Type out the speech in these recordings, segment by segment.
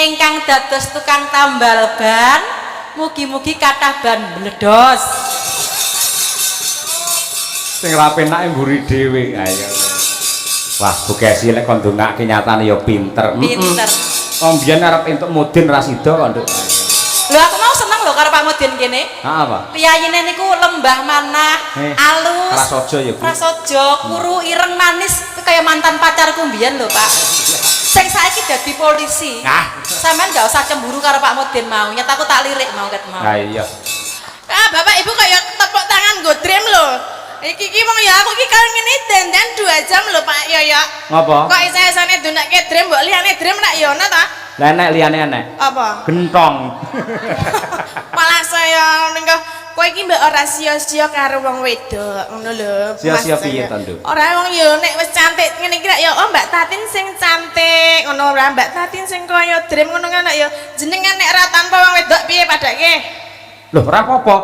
ingkang dados tukang tambal ban mugi-mugi kathah ban bledos. Sing ra penake mburi dhewe ayo. Wah, Bu Kesi lek kon ndongake nyatane ya pinter. Pinter. Wong biyen arep entuk mudin ra sida kok, Nduk. Lho aku mau seneng lho karo Pak Mudin kene. Heeh, Pak. Piyayine niku lembah manah, alus. Prasojo ya, Bu. Prasojo, kuru ireng manis kaya mantan pacarku mbiyen lho, Pak. Sing saiki dadi polisi. Nah, Sampeyan gak usah cemburu karo Pak Mudin mau. Nyet aku tak lirik mau ket mau. ha iya. Ah, Bapak Ibu kaya tepuk tangan nggo dream lho. Iki mong ya aku iki karo ngene dandan 2 jam lho Pak Yoyo. Ngapa? Kok isih-isane donake dream mbok liyane dream nek yo ana ta? Lah nek liyane enek. Apa? Gentong. Malah saya ningko kowe iki mbok ora sia-sia karo wong wedok ngono lho. Sia-sia Mas piye saya. to, Nduk? Ora wong yo nek wis cantik ngene iki ya oh Mbak Tatin sing cantik ngono ora Mbak Tatin sing kaya dream ngono kan ya jenengan nek ora tanpa wong wedok piye padake? Loh, ora apa-apa.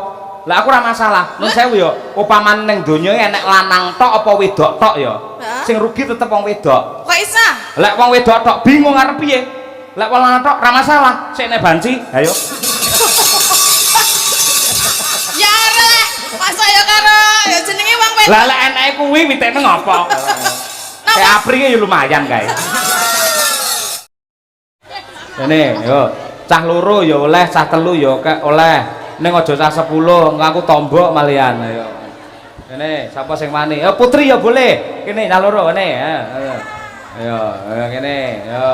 Lah aku ora masalah. Nun sewu ya, upaman ning donya enek lanang tok apa wedok tok ya. Sing rugi tetep wong wedok. Kok isa? Lek wong wedok tok bingung arep piye? Lek wong lanang tok ora masalah. Sik nek banci, ayo. Ya ora, masa ya karo ya jenenge wong wedok. Lah lek eneke kuwi mitene ngopo? Kayak apri ya lumayan kae. Ini, yo, cah loro ya oleh, cah telu ya oleh. Ning aja cah 10, ngaku tombok malian ayo. Kene, sapa sing wani? Ya putri ya boleh. Kene cah loro kene, ayo, kene, yo,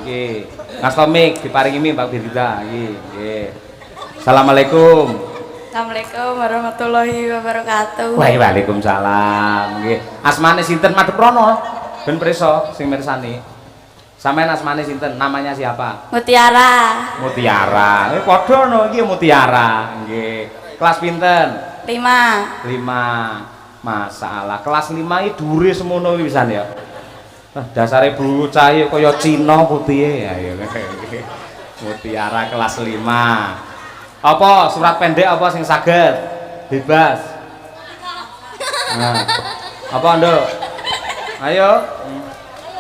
iki. Ngastomik diparingi mi Pak Birita iki, nggih. Assalamualaikum. Assalamualaikum warahmatullahi wabarakatuh. Waalaikumsalam. Nggih. Asmane sinten madhep rono? Ben preso sing mirsani. Sampeyan asmane sinten? Namanya siapa? Mutiara. Mutiara. Padha no iki Mutiara. Nggih. Kelas pinten? 5. 5. Masalah. Kelas 5 iki dhuwure semono pisan ya. Dasare bocah kaya Cina putih ayo. Mutiara kelas 5. Apa surat pendek apa sing saged? Bebas. Nah. Apa, Nduk? Ayo.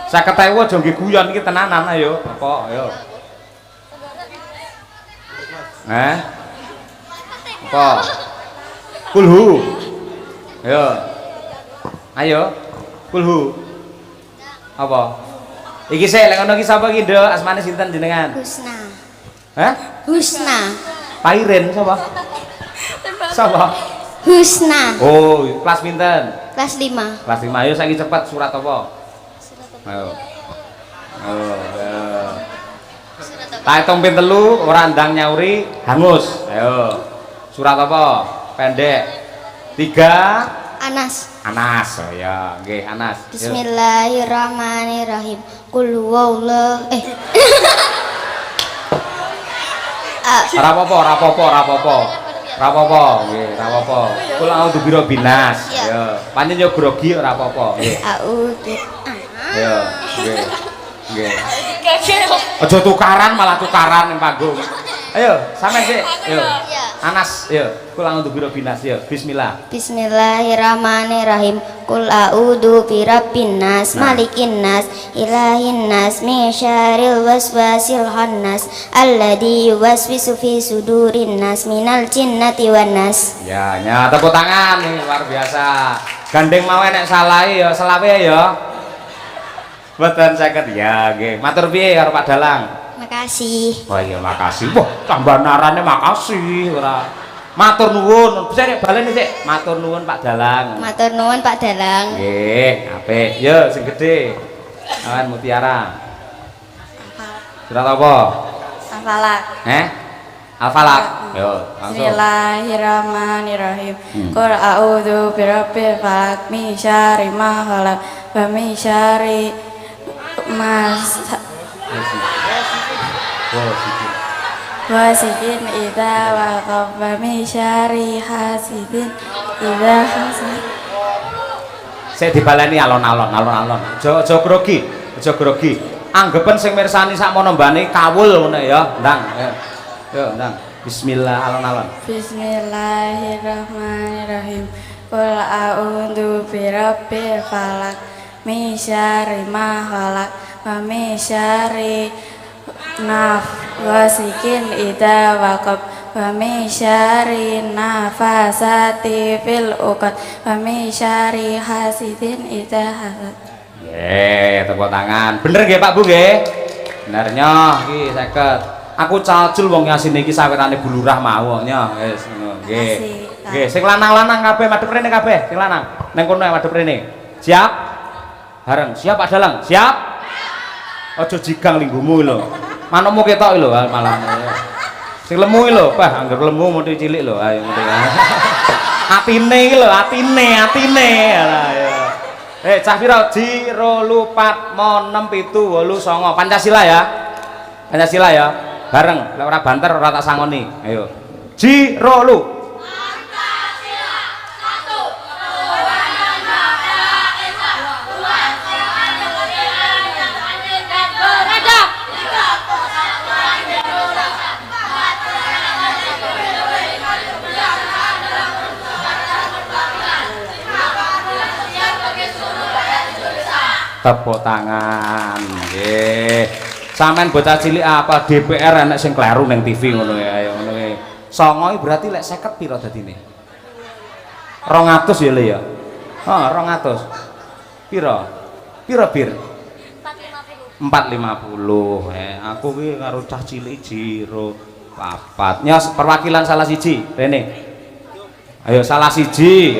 50.000 aja nggih guyon iki tenanan ayo. Apa? Ayo. Apa? Kulhu. Ayo. Ayo. Kulhu. Apa? Iki sik lek ngono iki sapa iki, Nduk? Asmane sinten jenengan? Husna. Hah? Husna. Pairen sapa? Sapa? Husna. Oh, kelas pinten? Kelas 5. Kelas 5. Ayo saiki cepet surat apa? Ayo. Oh, ya. Tak hitung pin telu, ora ndang nyauri, hangus. Ayo. Surat apa? Pendek. 3 Anas. Anas. Oh ya, nggih Anas. Ayo. Bismillahirrahmanirrahim. Qul huwallahu Ora apa-apa, ora apa-apa, ora apa-apa. Ora apa-apa, nggih, ora apa-apa. Kul a'udzu birabbinas. Ya. Pancen yo grogi ora apa-apa, nggih. A'udzu. Ayo, nggih. Nggih. Aja tukaran malah tukaran ning panggung. Ayo, sampean sik. Ayo. Anas, ayo. Kul a'udzu birabbinas, ayo. Bismillah. Bismillahirrahmanirrahim. Qul a'udzu birabbin nas, malikin nas, ilahin nas, min syarril waswasil khannas, alladzi yuwaswisu fi sudurin nas minal jinnati wan nas. Ya, tepuk tangan nih, luar biasa. Gandeng mau enek salah ya, selawe ya. Mboten saged ya, nggih. Matur piye karo Pak Dalang? Makasih. Oh iya makasih. Wah, tambah narane makasih ora. Matur nuwun. Bisa nek baleni sik. Matur nuwun Pak Dalang. Matur nuwun Pak Dalang. Nggih, apik. Yo sing gedhe. Awan Mutiara. Surat apa? Al-Falaq. Al-Falaq. Yo, langsung. Bismillahirrahmanirrahim. Qul a'udzu birabbil falaq min syarri ma khalaq wa min syarri wasikin idza waqab wa min syarri hasidin idza hasad. Sik dibaleni alon-alon, alon-alon. Aja grogi, aja grogi. Anggepen sing mirsani sakmono mbane kawul ngono ya. Ndang. Yo, ndang. Bismillah alon-alon. Bismillahirrahmanirrahim. Qul a'udzu birabbil falaq min syarri ma khalaq wa min syarri nafasikin ida waqab wa min syarri nafasati fil uqad wa min syarri hasidin ida hasad. Tepuk tangan. Bener nggih Pak Bu nggih? Benernya iki 50. Aku cacul wong Yasin iki sawetane bulurah mau nya. Wis ngono nggih. Nggih, sing lanang-lanang kabeh madhep rene kabeh, sing lanang. Nang kono madhep rene. Siap? Bareng. Siap Pak Dalang? Siap? Aja jigang linggumu lho. Manukmu ketok lho malah. Sing lemu lho, Pak, angger lemu mesti cilik lho. Ayo mesti. Atine iki lho, atine. Lah ya. Cah pira? Jiro lupat mo 6 7 8 9. Pancasila ya. Pancasila ya. Bareng, lek ora banter ora tak sangoni. Ayo. Jiro lu. Pancasila 1 Tuhan Maha Esa 2 Tuhan yang adil dan beradab 3 persatuan Indonesia 4 persatuan Tepuk tangan. Nggih. Sampeyan bocah cilik apa DPR enek sing kleru ning TV ngono ya. Ayo ngono e. 9 berarti lek 50 pira dadine? 200 ya le ya. Heeh, 200. Pira? Pira bir? 450. Aku ki karo cah cilik jiro 4. Nyos perwakilan salah siji, rene. Ayo salah siji,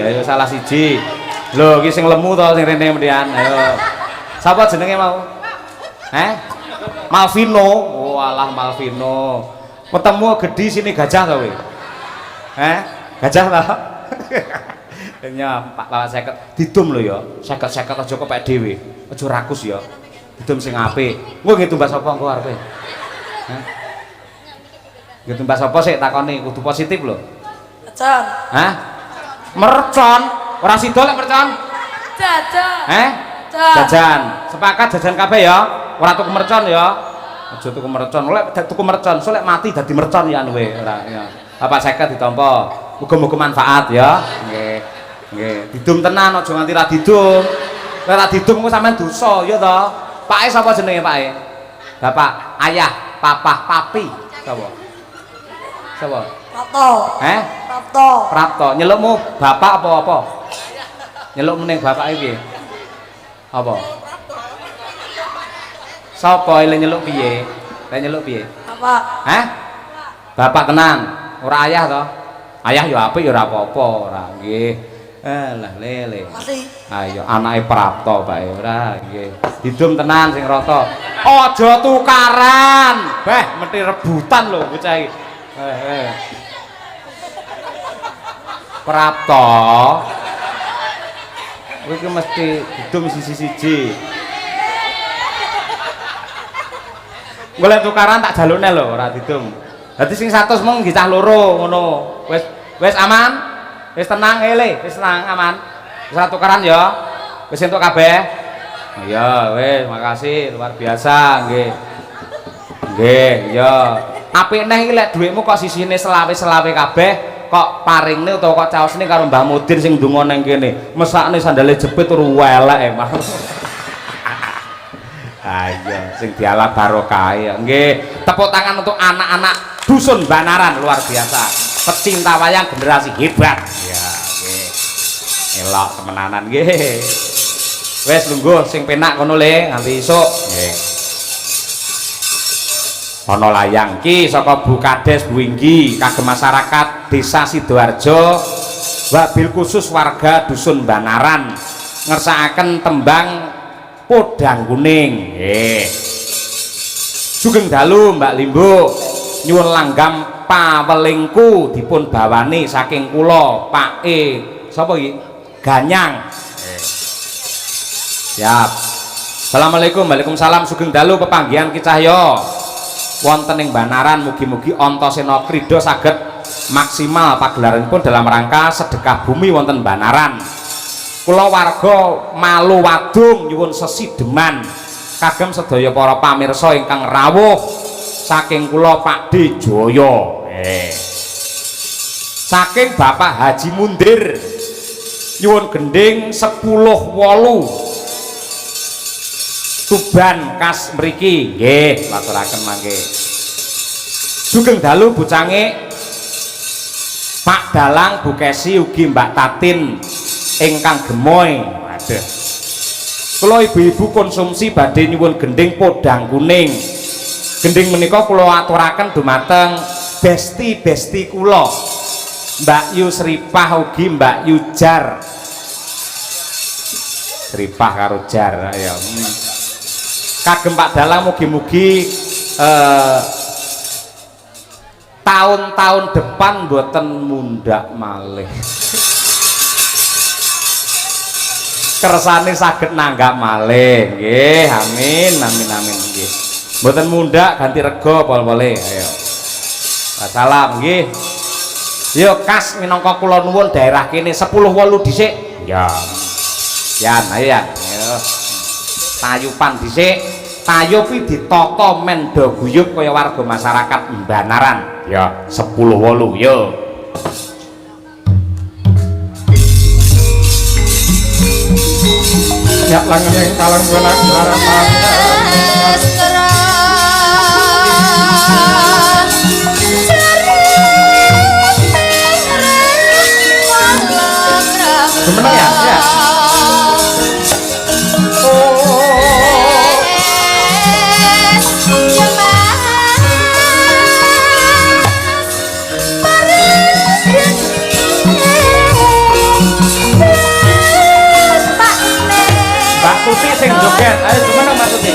Lho iki sing lemu to sing rene mrian. Ayo. Sapa jenenge mau? Malvino. Oh alah Malvino. Ketemu gede sini gajah to kowe. Gajah ta? Nya Pak lawan 50. Didum lho ya. 50-50 aja kok pek dhewe. Aja rakus ya. Didum sing apik. Engko nggih tumbas sapa engko arepe? Nggih tumbas sapa sik takoni kudu positif lho. Mercon. Mercon. Ora sida lek mercon. Jajan. Jajan. Sepakat jajan kabeh ya. Ora tuku mercon ya. Aja tuku mercon. Lek tuku mercon, lek mati dadi mercon ya anu ora ya. Bapak 50 ditampa. Muga-muga manfaat ya. Nggih. Nggih, didum tenan aja nganti ra didum. Lek ra didum engko sampean dosa ya to. Pake sapa jenenge pake? Bapak, ayah, papa, papi. Sapa? Sapa? Prapto. Prapto. Prapto. Nyelukmu bapak apa? Nyelukmu ning bapake piye? Apa? Sapa ile nyeluk piye? Lek nyeluk piye? Bapak. Bapak tenan, ora ayah to? Ayah ya apik ya ora apa-apa, ora nggih. Lah lele. Ayo anake Prapto bae ora nggih. Didum tenan sing rata. Aja tukaran. Beh, mesti rebutan lho bocah iki. Prapto. Kowe iki mesti didum siji-siji. Golek tukaran tak jalukne lho ora didum. Dadi sing 100 mung nggih cah loro ngono. Wis aman? Wis tenang wis tenang aman. Wis tukaran ya. Wis entuk kabeh. Iya, wis makasih luar biasa nggih. Nggih, ya. Apik neh iki lek dhuwitmu kok sisine selawe-selawe kabeh kok paringne utawa kok caosne karo Mbah Mudin sing ndonga nang kene. Mesakne sandale jepit turu elek Mas. Ayo sing dialap barokah ya. Nggih, tepuk tangan untuk anak-anak dusun Banaran luar biasa. Pecinta wayang generasi hebat. Ya, nggih. Elok temenanan nggih. Wes lungguh sing penak kono le nganti esuk. Nggih. Ana layang ki saka Bu Kades Bu Inggi kagem masyarakat Desa Sidoarjo wabil khusus warga dusun Banaran ngersakaken tembang Podang Kuning. Nggih. Sugeng dalu Mbak Limbo nyuwun langgam pawelingku dipun bawani saking kula Pak sapa iki Ganyang. Siap. Assalamualaikum. Waalaikumsalam. Sugeng dalu pepanggihan Ki Cahya wonten ing Banaran mugi-mugi Antasena Krida saged maksimal pagelaranipun dalam rangka sedekah bumi wonten Banaran. Kula warga Malu Wadung nyuwun sesideman kagem sedaya para pamirsa ingkang rawuh saking kula Pakde Jaya. Saking Bapak Haji Mundir nyuwun gending 10.8 Tuban kas mriki nggih laturaken mangke. Sugeng dalu bucange Pak Dalang, Bu Kesi ugi Mbak Tatin ingkang gemoy. Waduh. Kula ibu-ibu konsumsi badhe nyuwun gending podang kuning. Gending menika kula aturaken dumateng besti-besti kula. Mbak Yu Sripah ugi Mbak Yu Jar. Sripah karo Jar ya. Kagem Pak Dalang mugi-mugi tahun-tahun depan mboten mundak malih. Kersane saged nanggap malih nggih. Amin amin amin nggih. Mboten mundak ganti rega pol-pole ayo. Wassalam nggih. Yo kas minangka kula nuwun daerah kene 10-8 dhisik. Ya. Yan ayo yan. Ayo. Tayupan dhisik. Tayupi ditata men do guyub kaya warga masyarakat Mbanaran. Ya 10-8 yo. Ya langen yang kalang bulan harapan. Gimana ya? Ya. Mbak Tuti sing joget, ayo gimana Mbak Tuti?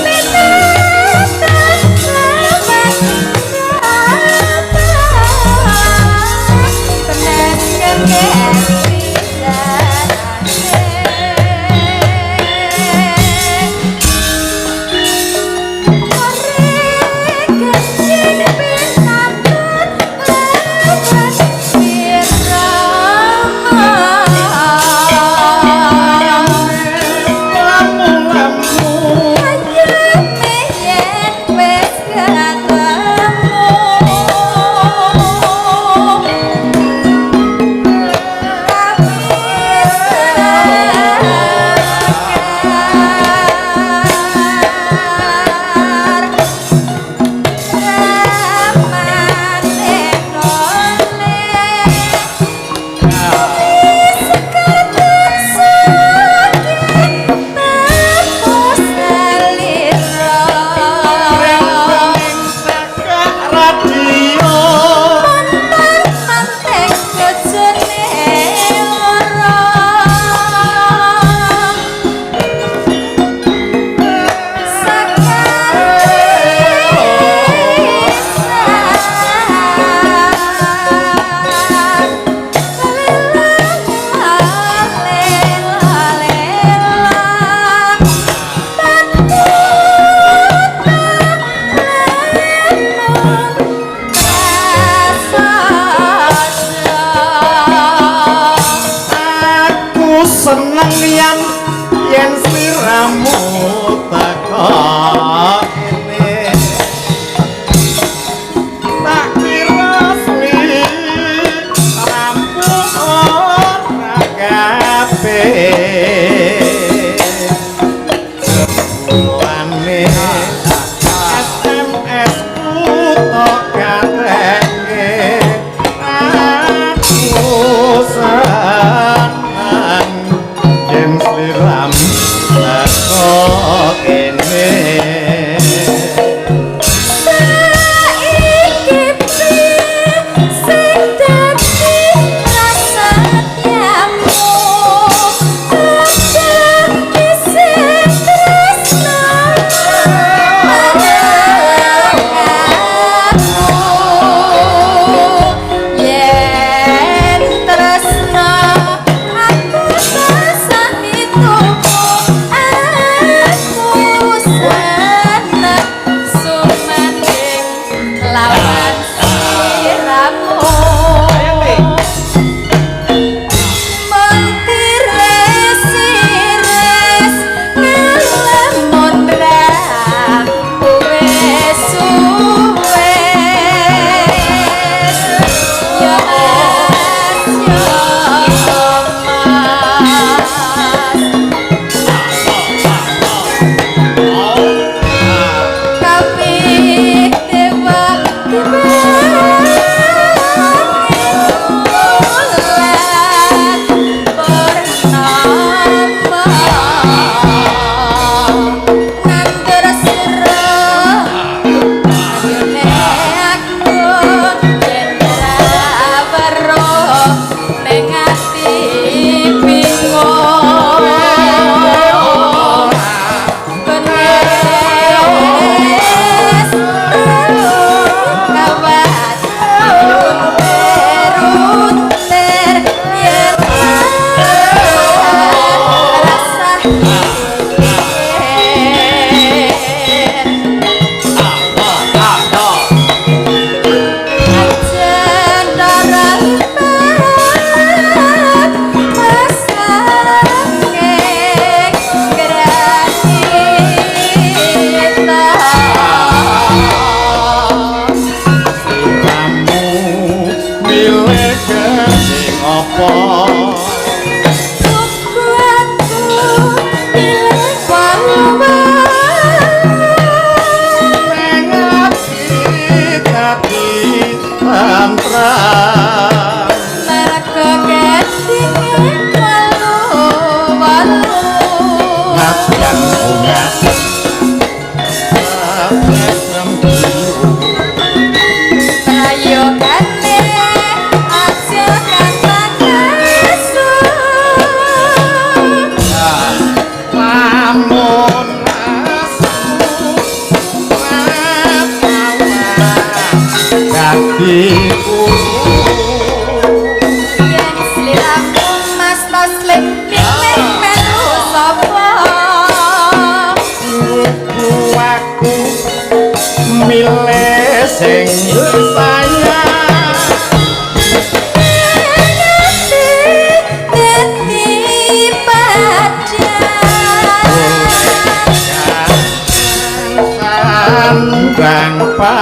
sapa sing sayang sandang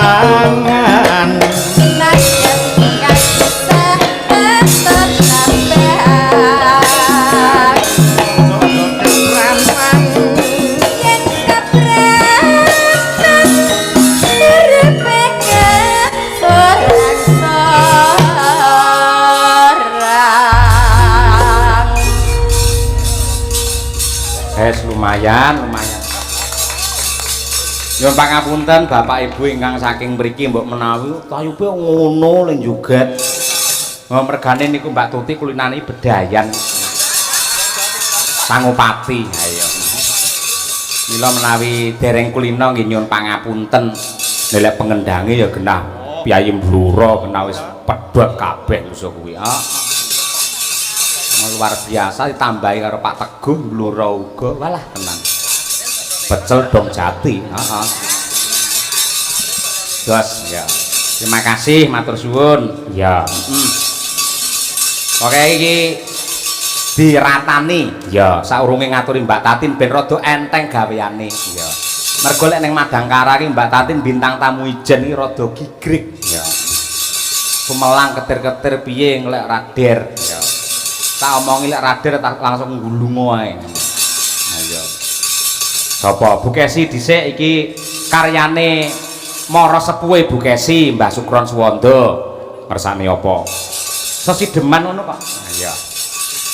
pangan lumayan. Nyuwun pangapunten Bapak Ibu ingkang saking mriki mbok menawi tayupe ngono len juget. Mergane niku Mbak Tuti kulinani bedayan. Sangupati. Ayo. Mila menawi dereng kulina nggih nyuwun pangapunten. Nelek pengendange ya genah piyayi Bluro genah wis pedhot kabeh musuh kuwi. Luar biasa ditambahi karo Pak Teguh Bluro uga walah tenang. Pecel dong jati, Dos, ya. Terima kasih, matur suwun. Ya. Oke iki diratani, ya. Saurunge ngaturi Mbak Tatin ben rada enteng gaweane, ya. Mergo lek ning Madangkara iki Mbak Tatin bintang tamu ijen iki rada gigrek, ya. Sumelang ketir-ketir piye nglek rader, ya. Tak omongi lek rader tak langsung nggulungo ae. Nah, ya. Sapa Bu Kesi dhisik iki karyane Mara Sepuhe Bu Kesi Mbah Sukron Suwanda ngersani apa sesideman ngono kok. Nah iya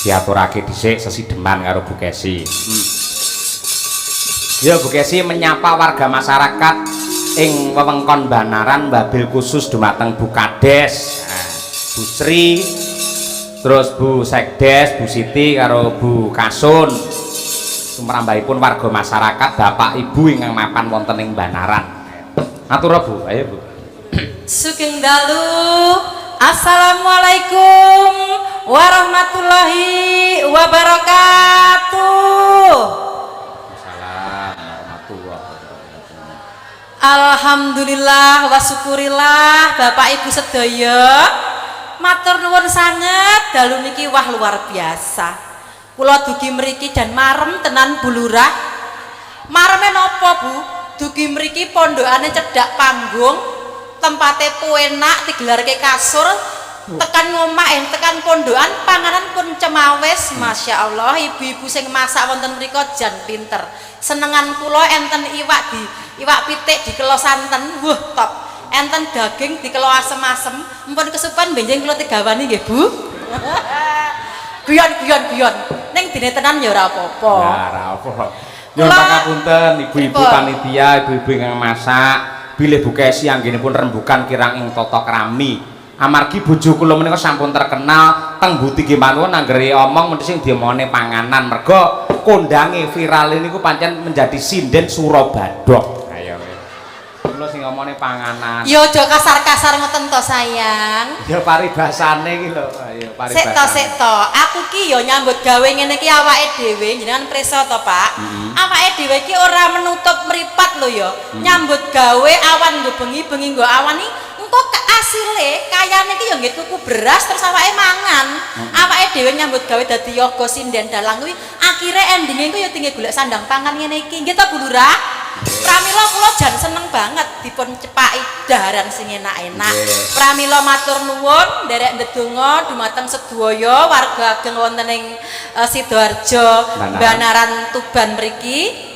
diaturake dhisik sesideman karo Bu Kesi. Ya Bu Kesi menyapa warga masyarakat ing wewengkon Banaran wabil khusus dumateng Bu Kades, Bu Sri, terus Bu Sekdes, Bu Siti karo Bu Kasun. Sumrambahipun warga masyarakat Bapak Ibu ingkang mapan wonten ing Banaran. Atur Bu, ayo Bu. Sugeng dalu. Assalamualaikum warahmatullahi wabarakatuh. Assalam warahmatullahi wabarakatuh. Alhamdulillah wa syukurillah Bapak Ibu sedaya. Matur nuwun sanget dalu niki wah luar biasa. Kula dugi mriki dan marem tenan Bu Lurah. Mareme napa Bu? Dugi mriki pondokane cedhak panggung, tempate enak digelarke kasur, tekan ngomah tekan pondokan panganan pun cemawes. Masya Allah, ibu-ibu sing masak wonten mriko jan pinter. Senengan kula enten iwak pitik dikelo santen, wuh top. Enten daging dikelo asem-asem, mpun kesupen benjing kula digawani nggih Bu. Guyon. Ning dene tenan ya ora apa-apa. Ya ora apa. Nyuwun pangapunten ibu-ibu panitia, ibu-ibu ingkang masak, bilih Bu Kesi anggenipun rembukan kirang ing tata krami. Amargi bojo kula menika sampun terkenal teng Buti nggih mawon anggere omong mesti sing diomongane panganan. Mergo kondange viral niku pancen menjadi sinden Surabadok. Ayo. Kula sing ngomongane panganan. Ya aja kasar-kasar ngoten to sayang. Ya paribasane iki lho. Ayo paribasane. Sik to. Aku ki ya nyambut gawe ngene iki awake dhewe jenengan prisa to, Pak. Awake dhewe iki ora menutup mripat lho ya. Nyambut gawe awan nggo bengi-bengi nggo awan iki engko asile kayane iki ya nggih tuku beras terus awake mangan. Awake dhewe nyambut gawe dadi yoga sinden dalang kuwi akhire endinge iku ya tinggal golek sandang pangan ngene iki. Nggih to Bu Lurah? Pramila kula jan seneng banget dipun cepaki daharan sing enak-enak. Pramila matur nuwun nderek ndedonga dumateng sedaya warga ageng wonten ing Sidoarjo, Banaran Tuban mriki.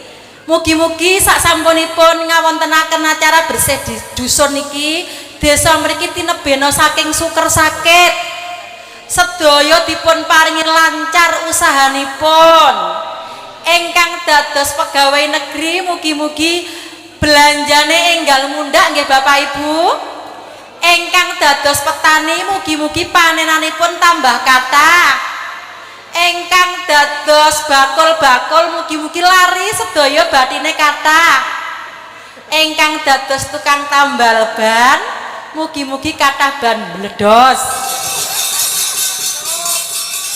Mugi-mugi sak sampunipun ngawontenaken acara bersih di dusun niki, desa mriki tinebena saking suker sakit. Sedaya dipun paringi lancar usahanipun. Ingkang dados pegawai negeri mugi-mugi belanjane enggal mundhak nggih Bapak Ibu. Ingkang dados petani mugi-mugi panenanipun tambah kathah. Ingkang dados bakul-bakul mugi-mugi lari sedaya bathine kathah. Ingkang dados tukang tambal ban mugi-mugi kathah ban bledos.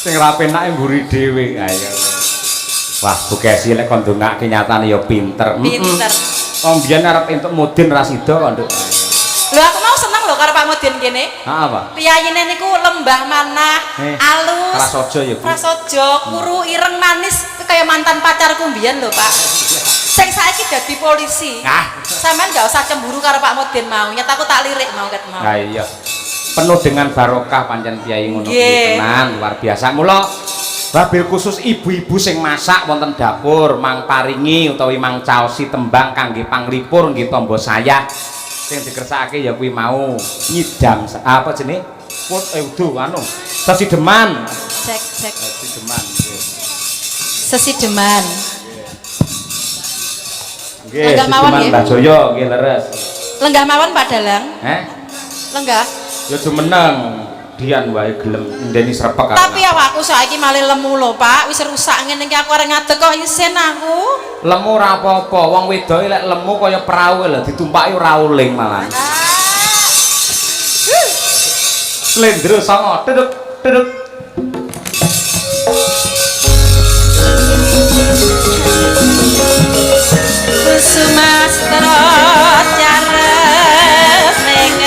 Sing ra penake mburi dhewe ayo. Wah, Bu Kesi lek kon ndongake nyatane ya pinter. Pinter. Wong biyen arep entuk mudin ra sida kok nduk. Lho aku mau seneng lho karo Pak Mudin kene. Heeh, Pak. Piyayine niku lembah manah, alus. Prasaja ya, Bu. Prasaja, kuru ireng manis kaya mantan pacarku mbiyen lho, Pak. Sing saiki dadi polisi. Sampeyan enggak usah cemburu karo Pak Mudin mau. Nyet aku tak lirik mau ket mau. Nah iya. Penuh dengan barokah pancen Kyai ngono kuwi tenan, luar biasa. Mula wabil khusus ibu-ibu sing masak wonten dapur mang paringi utawi mang caosi tembang kangge panglipur nggih tamba saya. Sing dikersakake ya kuwi mau nyidam apa jenenge? Udu anu. Sesideman. Cek. Sesideman. Sesideman. Nggih. Lenggah mawon nggih. Mbah Jaya nggih leres. Lenggah mawon Pak Dalang. Lenggah. Ya jumeneng dian wae gelem ndeni srepek. Tapi awakku saiki malih lemu lho, Pak. Wis rusak ngene iki aku arep ngadeg kok isin aku. Lemu ora apa-apa, wong wedoke lek lemu kaya perahu lho, ditumpaki ora uling malah. Slendro songo, deduk. Sumastro carep ning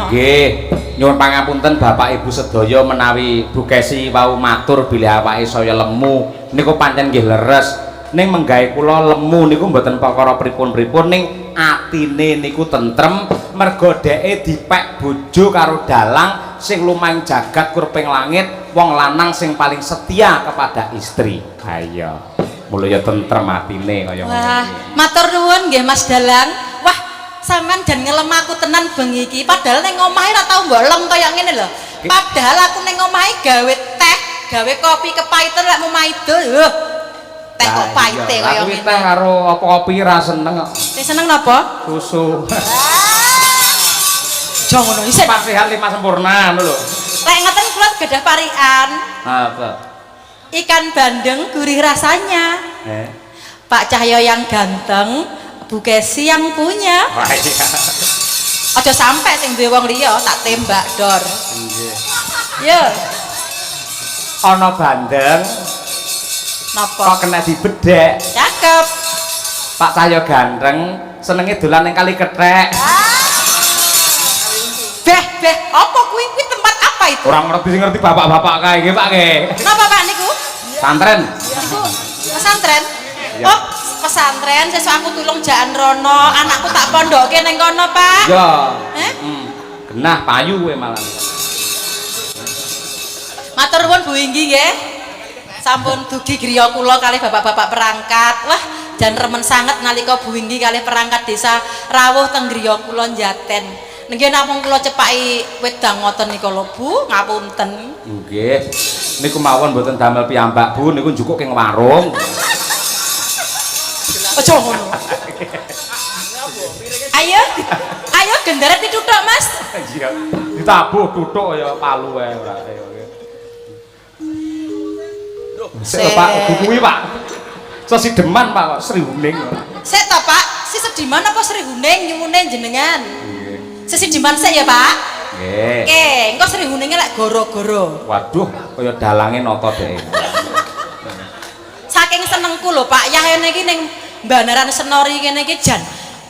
Nggih, nyuwun pangapunten Bapak Ibu sedaya menawi Bu Kesi wau matur bilih awake saya lemu niku pancen nggih leres. Ning menggawe kula lemu niku mboten perkara pripun-pripun ning atine niku tentrem merga dheke dipek bojo karo dalang sing lumaing jagat kurping langit, wong lanang sing paling setia kepada istri. Ayo. Mula ya tentrem atine kaya ngono. Wah, matur nuwun nggih Mas Dalang. Wah, sampean jan ngelem aku tenan bengi iki. Padahal ning omahe ora tau mbok lem kaya ngene lho. Padahal aku ning omahe gawe teh, gawe kopi kepahitan lek mau maidul. Teh kok pahite kaya ngene. Aku teh karo kopi ra seneng kok. Sing seneng napa? Susu. Aja ngono isih. Pasihan 5 sempurna ngono lho. Lek ngeten kula gadah parikan. Apa? Ikan bandeng gurih rasanya. Pak Cahyo yang ganteng, Bu Kesi yang punya. Wah iya. Aja sampai sing duwe wong liya tak tembak dor. Nggih. Yo. Ana bandeng Napa? kok kena dibedhek. Cakep. Pak Cahyo ganteng senenge dolan ning kali kethek. Beh, apa kuwi tempat apa itu? Orang ngerti bapak-bapak kae nggih Pak nggih. Napa Pak niku? Santren. Niku pesantren. Oh, pesantren sesuk aku tulung jaan rono, anakku tak pondoke ning kono, Pak. Ya. Genah payu kowe malah. Matur nuwun Bu Inggi nggih. Sampun dugi griya kula kalih bapak-bapak perangkat. Wah, jan remen sanget nalika Bu Inggi kalih perangkat desa rawuh teng griya kula Njaten. Nggih namung kula cepaki wedang ngoten nika lho Bu, ngapunten. Nggih. Niku mawon mboten damel piyambak Bu, niku njukuk king warung. Aja ngono. Ayo gendaret dituthuk Mas. Iya. Ditabuh tuthuk ya palu wae ora kaya. Sik Pak, kuwi Pak. Sesideman Pak kok Sri Huning. Sik ta Pak, si Sediman apa Sri Huning nyuwune jenengan? Sesideman sik ya Pak. Nggih. Oke, engko srihunenge lek goro-goro. Waduh, kaya dalange nata dhek. Saking senengku lho Pak, yahene iki ning Bandaran Senori kene iki jan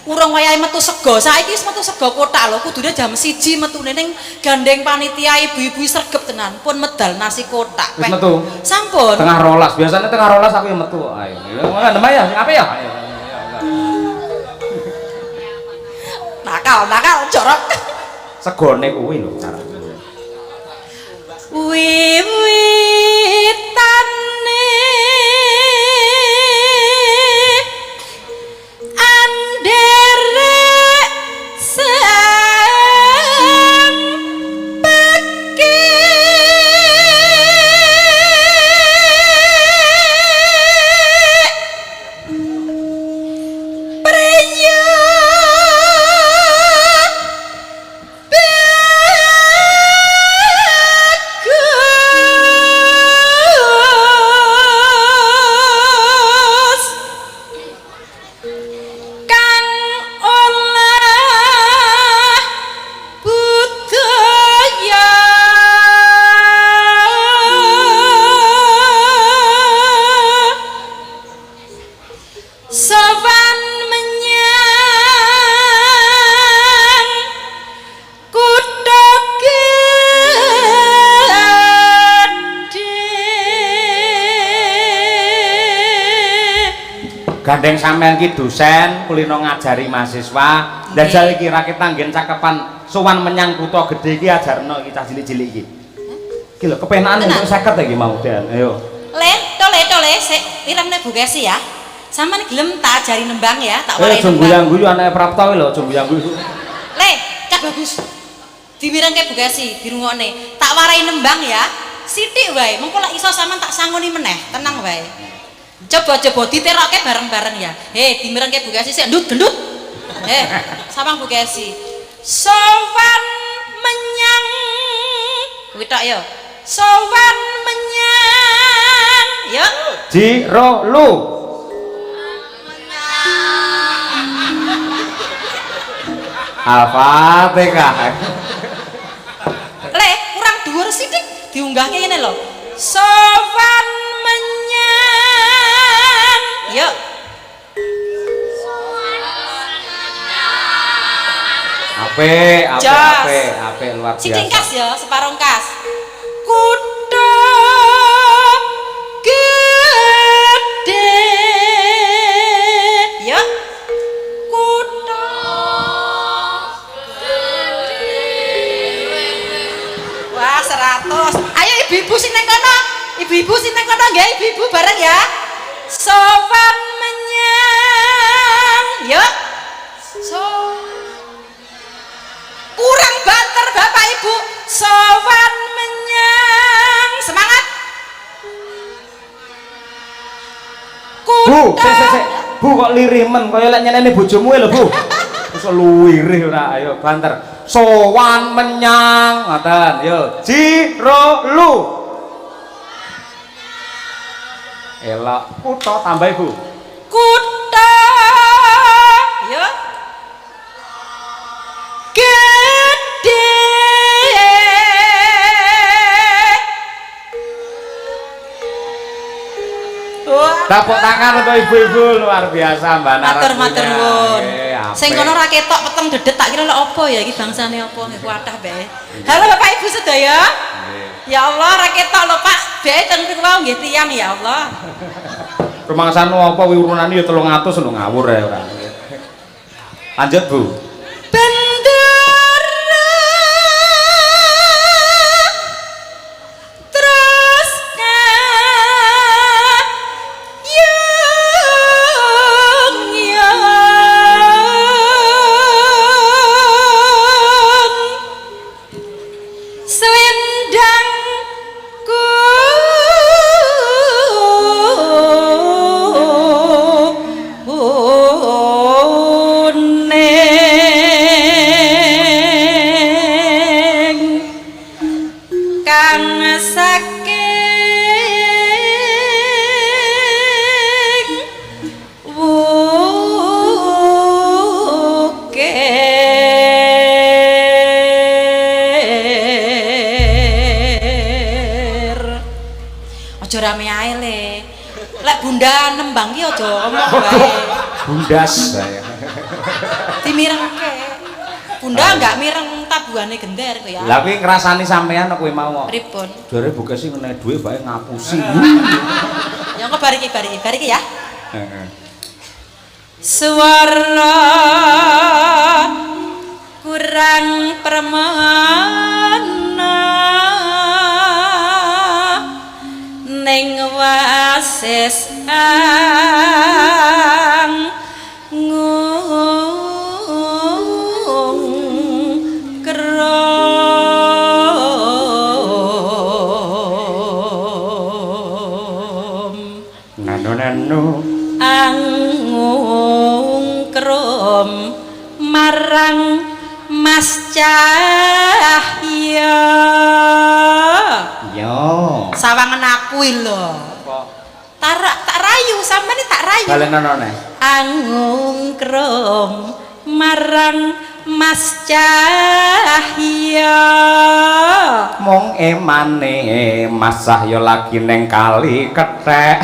urung wayahe metu sego. Saiki wis metu sego kotak lho, kudune jam 1 metune ning gandeng panitia ibu-ibu sregep tenan. Pun medal nasi kotak. Wis metu. Sampun. Tengah rolas, biasanya tengah rolas aku yang metu. Ayo, ngandem ya, apa ya? Ayo. Nakal jorok. Segone kuwi lho carane. Wiwitane anderek sampeke priya bagus kang olah budaya sowan menyang kutha gedhe. Gandeng sampean ki dosen kulino ngajari mahasiswa. Njajal iki rakit tanggen cakepan sowan menyang kutha gedhe iki ajarno iki cah cilik-cilik iki. Iki lho kepenakan Tenan. untuk 50 iki mau Den. Ayo. Tole, sik iremne Bu Kesi ya. Sampeyan gelem tak ajari nembang ya, tak warai Ayo nembang. junggu-janggu anake Prapto lho, junggu-janggu. Le, Cak Bagus. Dimirengke Bu Kesi, dirungokne. Tak warai nembang ya. Sithik wae, mengko lek iso sampean tak sangoni meneh, tenang wae. Coba diterokke bareng-bareng ya. Dimirengke Bu Kesi sik ndut-ndut. Sampeyan Bu Kesi. Sowan menyang kuwi tok ya. Sowan menyang ya. Jiro lu. Al-Fatihah. Le, kurang dhuwur sithik diunggahke ngene lho. Sowan menyang. Yuk. Apik luar biasa. Sithik kas ya, separuh kas. Kutha gedhe. Yuk. Kutha wah 100. Ayo ibu-ibu sing nang kono. Ibu-ibu sing nang kono nggih, ibu-ibu bareng ya. Sowan menyang. Yuk. Kurang banter Bapak Ibu. Sowan menyang. Semangat. Bu, sik. Bu kok lirih men kaya lek nyeneni bojomu lho, Bu. Wis luwirih ora, ayo banter. Sowan menyang, ngoten. Yo, jiro lu. Elok, kutha tambah Bu. Kutha. Yo. Gedhe. Tepuk tangan untuk ibu-ibu luar biasa Mbak Nara. Matur nuwun. Sing kono ra ketok peteng dedet tak kira lek apa ya iki bangsane apa nggih kuatah bae. Halo Bapak Ibu sedaya. Ya Allah ra ketok lho Pak. Bae teng mriku wae nggih tiyang ya Allah. Rumangsanu apa wirunane ya 300 lho ngawur ya ora. Lanjut Bu. Selendangku dirame ae le. Lek bunda nembang ki aja ngomong wae. Bundas saya. Dimirengke. Bunda enggak mireng tabuhane gender kok ya. Lah kuwi ngrasani sampean kowe mau. Pripun? Jare bukesi ngene duwe bae ngapusi. Ya engko bariki ya. Heeh. Suara kurang permana ning wasis Nanu angungkrom marang Mas Cahya. yo Sawangan aku lho. Tak rayu sampeyan tak rayu. balenane Angungkrom marang Mas Cahya. mong emane Mas Cahya lagi neng kali kethek.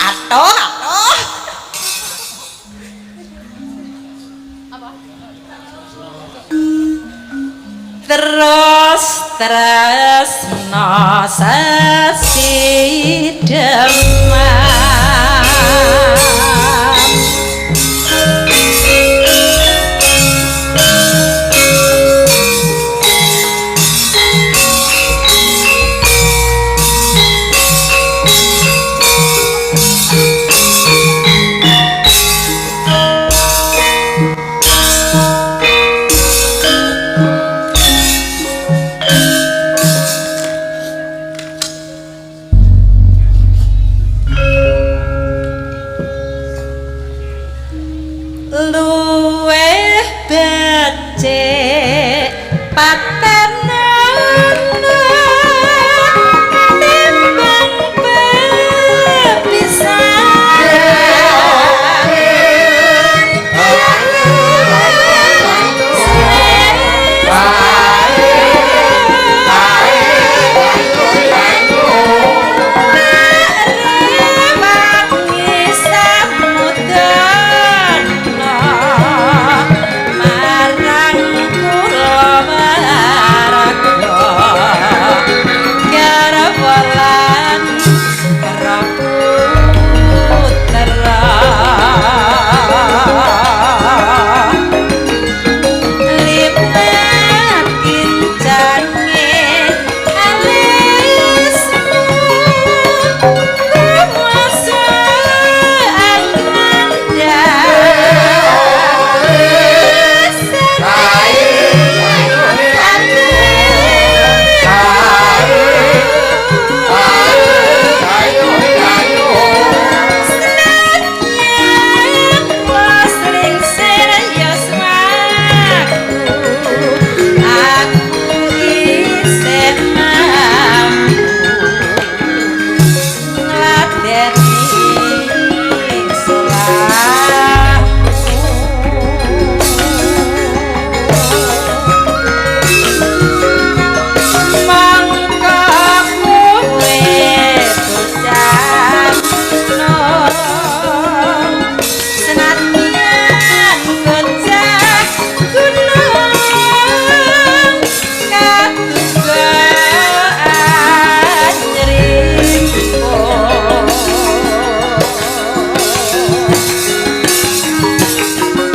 Atoh. Terus tresno sesidheman luweh becik patenan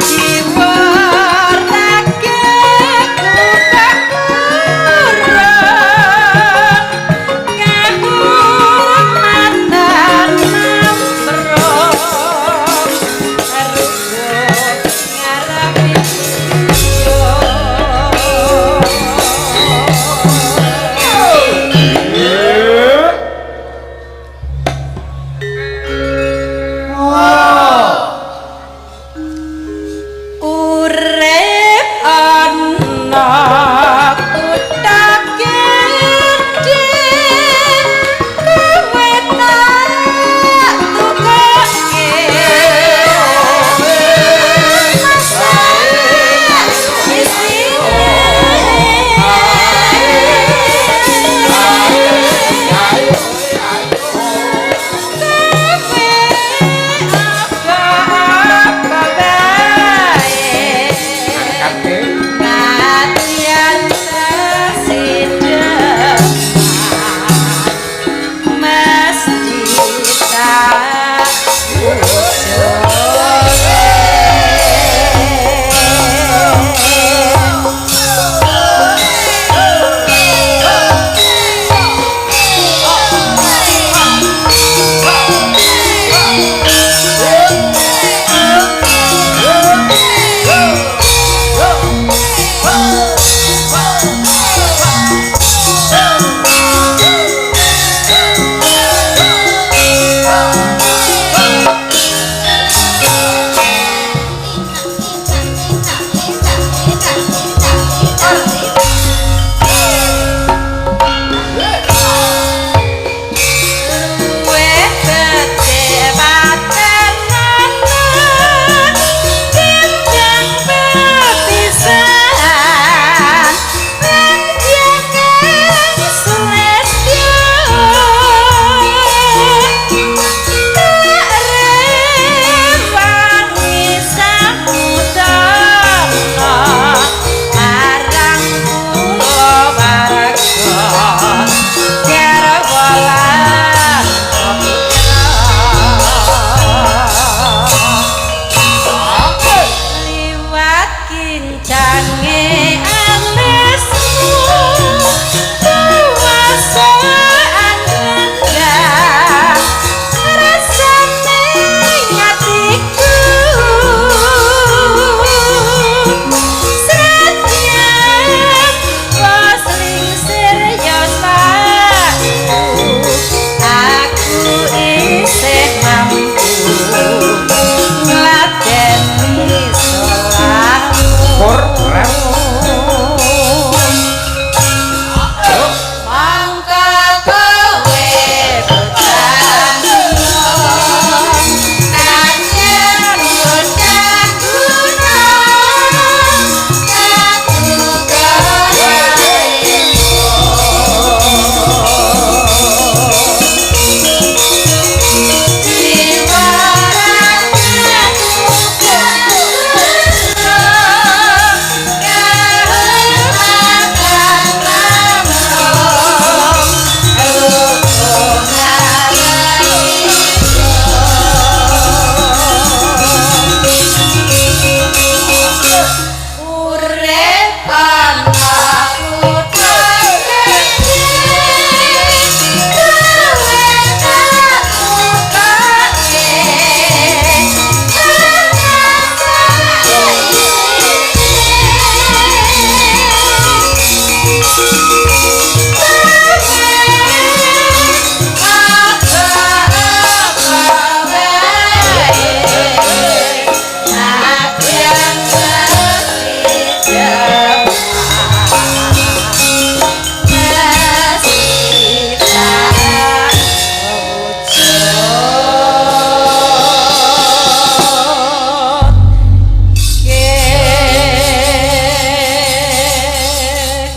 timbang tasih mampu ngladeni selalu Pur rem mangka kowe becandu kanyen bocah guna aku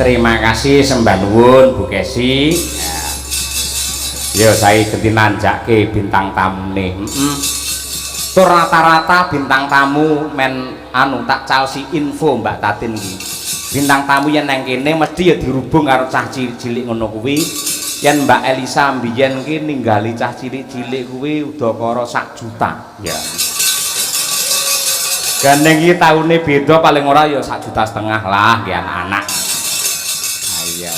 Terima kasih sembah nuwun Bu Kesi. Ya saya ganti nanjake bintang tamu nih. Tur rata-rata bintang tamu men anu tak calsi info Mbak Tatin iki. Bintang tamu yang nang kene mesti ya dirubung karo cah cilik ngono kuwi. Yen Mbak Elisa mbiyen ki ninggali cah cilik-cilik kuwi udakara 1 juta. Ya. Gandeng iki taune beda paling ora ya 1,5 juta lah ki anak-anak. Iya.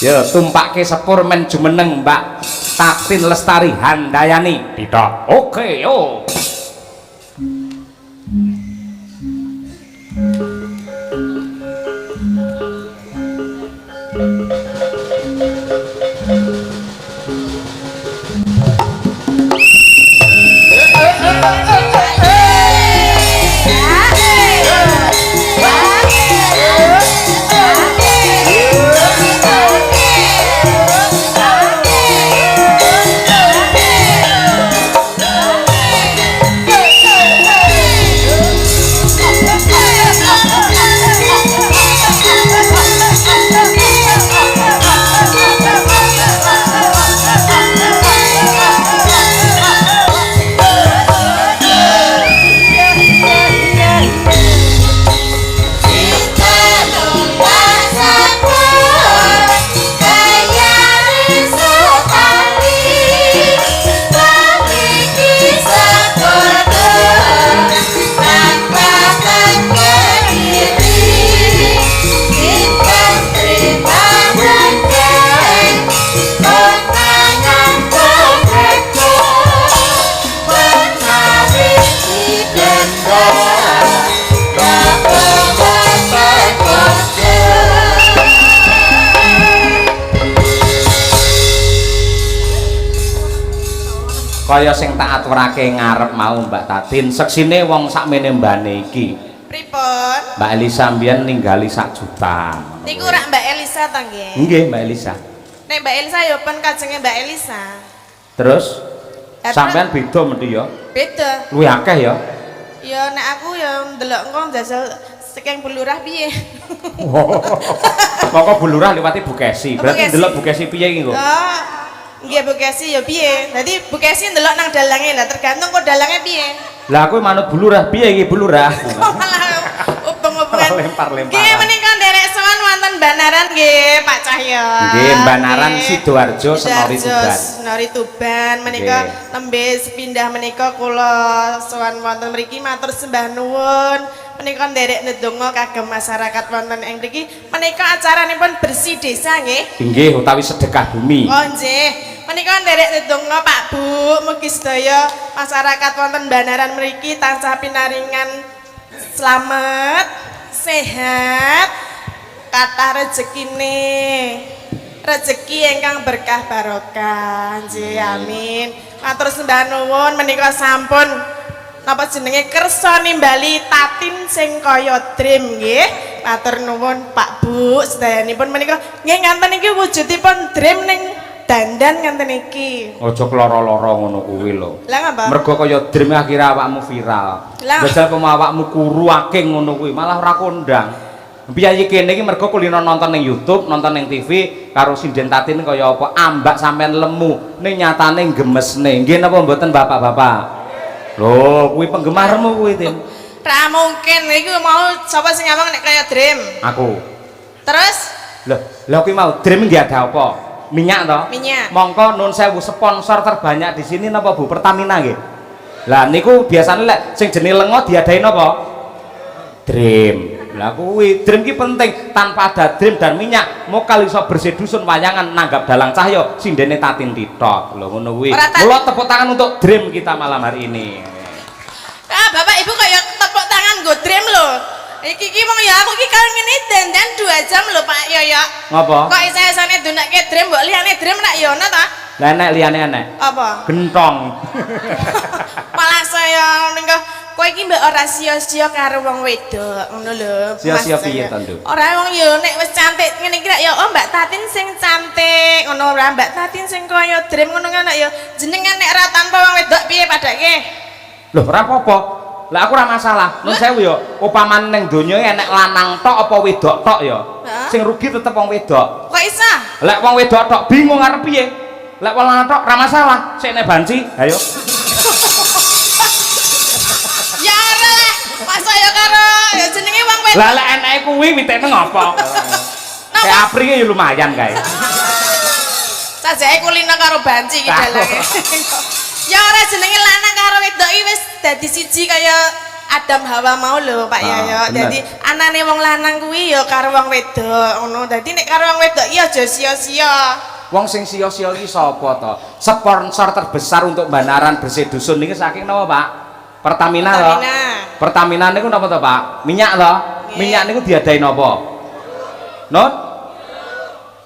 Ya tumpake sepur men jumeneng Mbak Tatin Lestari Handayani. Tidak. Oke, yo. Kaya sing tak aturake ngarep mau Mbak Tatin, seksine wong sakmene mbane iki. Pripun? Mbak Elisa mbiyen ninggali 1 juta. Niku rak Mbak Elisa ta nggih? Nggih, Mbak Elisa. Nek Mbak Elisa ya pen kajenge Mbak Elisa. Terus sampean beda mesti ya? Beda. Luwih akeh ya? Ya nek aku ya ndelok engko jajal saking bulurah piye. Moko bulurah liwati Bu Kesi. Berarti ndelok Bu Kesi piye iki kok? Oh. Nggih Bu Kesi ya piye? Dadi Bu Kesi ndelok nang dalange lah tergantung kok dalange piye. Lah kowe manut bulurah piye iki bulurah? Malah ubeng-ubengan. Lempar-lemparan. Nggih menika nderek sowan wonten Banaran nggih Pak Cahya. Nggih Banaran Sidoarjo Senori Tuban. Senori Tuban menika nembe sepindah menika kula sowan wonten mriki matur sembah nuwun. Menika nderek ndedonga kagem masyarakat wonten ing mriki. Menika acaranipun bersih desa nggih. Nggih utawi sedekah bumi. Oh nggih. Menika nderek ndedonga Pak Bu, mugi sedaya masyarakat wonten Banaran mriki tansah pinaringan slamet, sehat, kathah rezekine. rezeki ingkang berkah barokah. Nggih, amin. Matur sembah nuwun menika sampun napa jenenge kersa nimbali tatin sing kaya dream nggih. Matur nuwun Pak Bu sedayanipun menika nggih nganten iki wujudipun dream ning dandan nganten iki. Aja kloro-loro ngono kuwi lho. Lah ngapa? Mergo kaya dream akhirnya awakmu viral. Lah. Jajal awakmu kuru aking ngono kuwi malah ora kondang. Piyayi kene iki mergo kulino nonton ning YouTube, nonton ning TV karo sinden tatin kaya apa ambak sampean lemu. Ning nyatane gemesne. Nggih napa mboten Bapak-bapak? Lho, kuwi penggemarmu kuwi, Tin. Ra mungkin iku mau sapa sing ngomong nek kaya dream. Aku. Terus Lho kuwi mau dream nggih ada apa? Minyak toh? Minyak. Mongko nun sewu sponsor terbanyak di sini napa Bu? Pertamina nggih. Lah niku biasanya lek sing jenenge lenga diadain apa? Dream. Lah kuwi dream ki penting, tanpa ada dream dan minyak mokal iso bersih dusun wayangan nanggap dalang cahyo sindene tatin titok. Lho ngono kuwi. Mula tepuk tangan untuk dream kita malam hari ini. Ah, Bapak Ibu kaya tepuk tangan nggo dream lho. Iki wong ya aku iki karo ngene dandan 2 jam lho Pak Yoyo. Ngapa? Kok isane dunake dream mbok liyane dream nak ya ono ta? Lah nek liyane enek. Apa? Gentong. Malah saya ning kowe iki mbok ora sia-sia karo wong wedok ngono lho. Sia-sia Mas, piye saya. to, Nduk? Ora wong ya nek wis cantik ngene iki ya oh Mbak Tatin sing cantik ngono ora Mbak Tatin sing kaya dream ngono kan ya jenengan nek ora tanpa wong wedok piye padake? Lho ora apa-apa. Lah aku ora masalah. Nun sewu ya, upaman ning donya enek lanang tok apa wedok tok ya. Sing rugi tetep wong wedok. Kok isa? Lek wong wedok tok bingung arep piye? Lek wong lanang tok ora masalah. Sik nek banci, ayo. Ya ora lah. Masa ya karo ya jenenge wong wedok. Lah lek eneke kuwi witekne ngopo? Kayak apri ya lumayan kae. Sajake kulino karo banci iki dalange. Ya ora jenenge lanang karo wedok iki wis dadi siji kaya Adam Hawa mau lho Pak Yoyo. Dadi anane wong lanang kuwi ya karo wong wedok ngono. Dadi nek karo wong wedok iki aja sia-sia. Wong sing sia-sia iki sapa to? Sponsor terbesar untuk Banaran Bersih Dusun niki saking napa, Pak? Pertamina lho. Pertamina niku napa to, Pak? Minyak lho. Minyak niku diadain napa? Nun?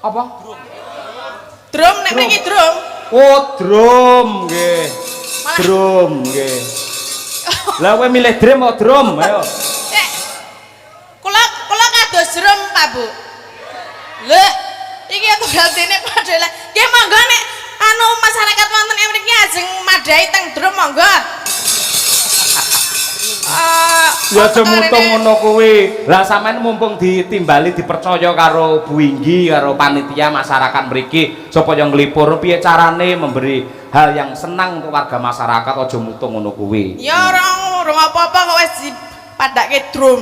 Apa? Drum nek mriki drum. Oh, drum nggih. Drum nggih. Lah kowe milih drum apa drum? Ayo. Kula kados drum, Pak Bu. Lho, iki tunggal dene padahal. Nggih monggo nek anu masyarakat wonten ing mriki ajeng madhahi teng drum monggo. Ya aja mutung ngono kuwi. Lah sampean mumpung ditimbali dipercaya karo Bu Inggi karo panitia masyarakat mriki supaya nglipur piye carane memberi hal yang senang untuk warga masyarakat aja mutung ngono kuwi. Ya ora apa-apa kok wis dipadake drum.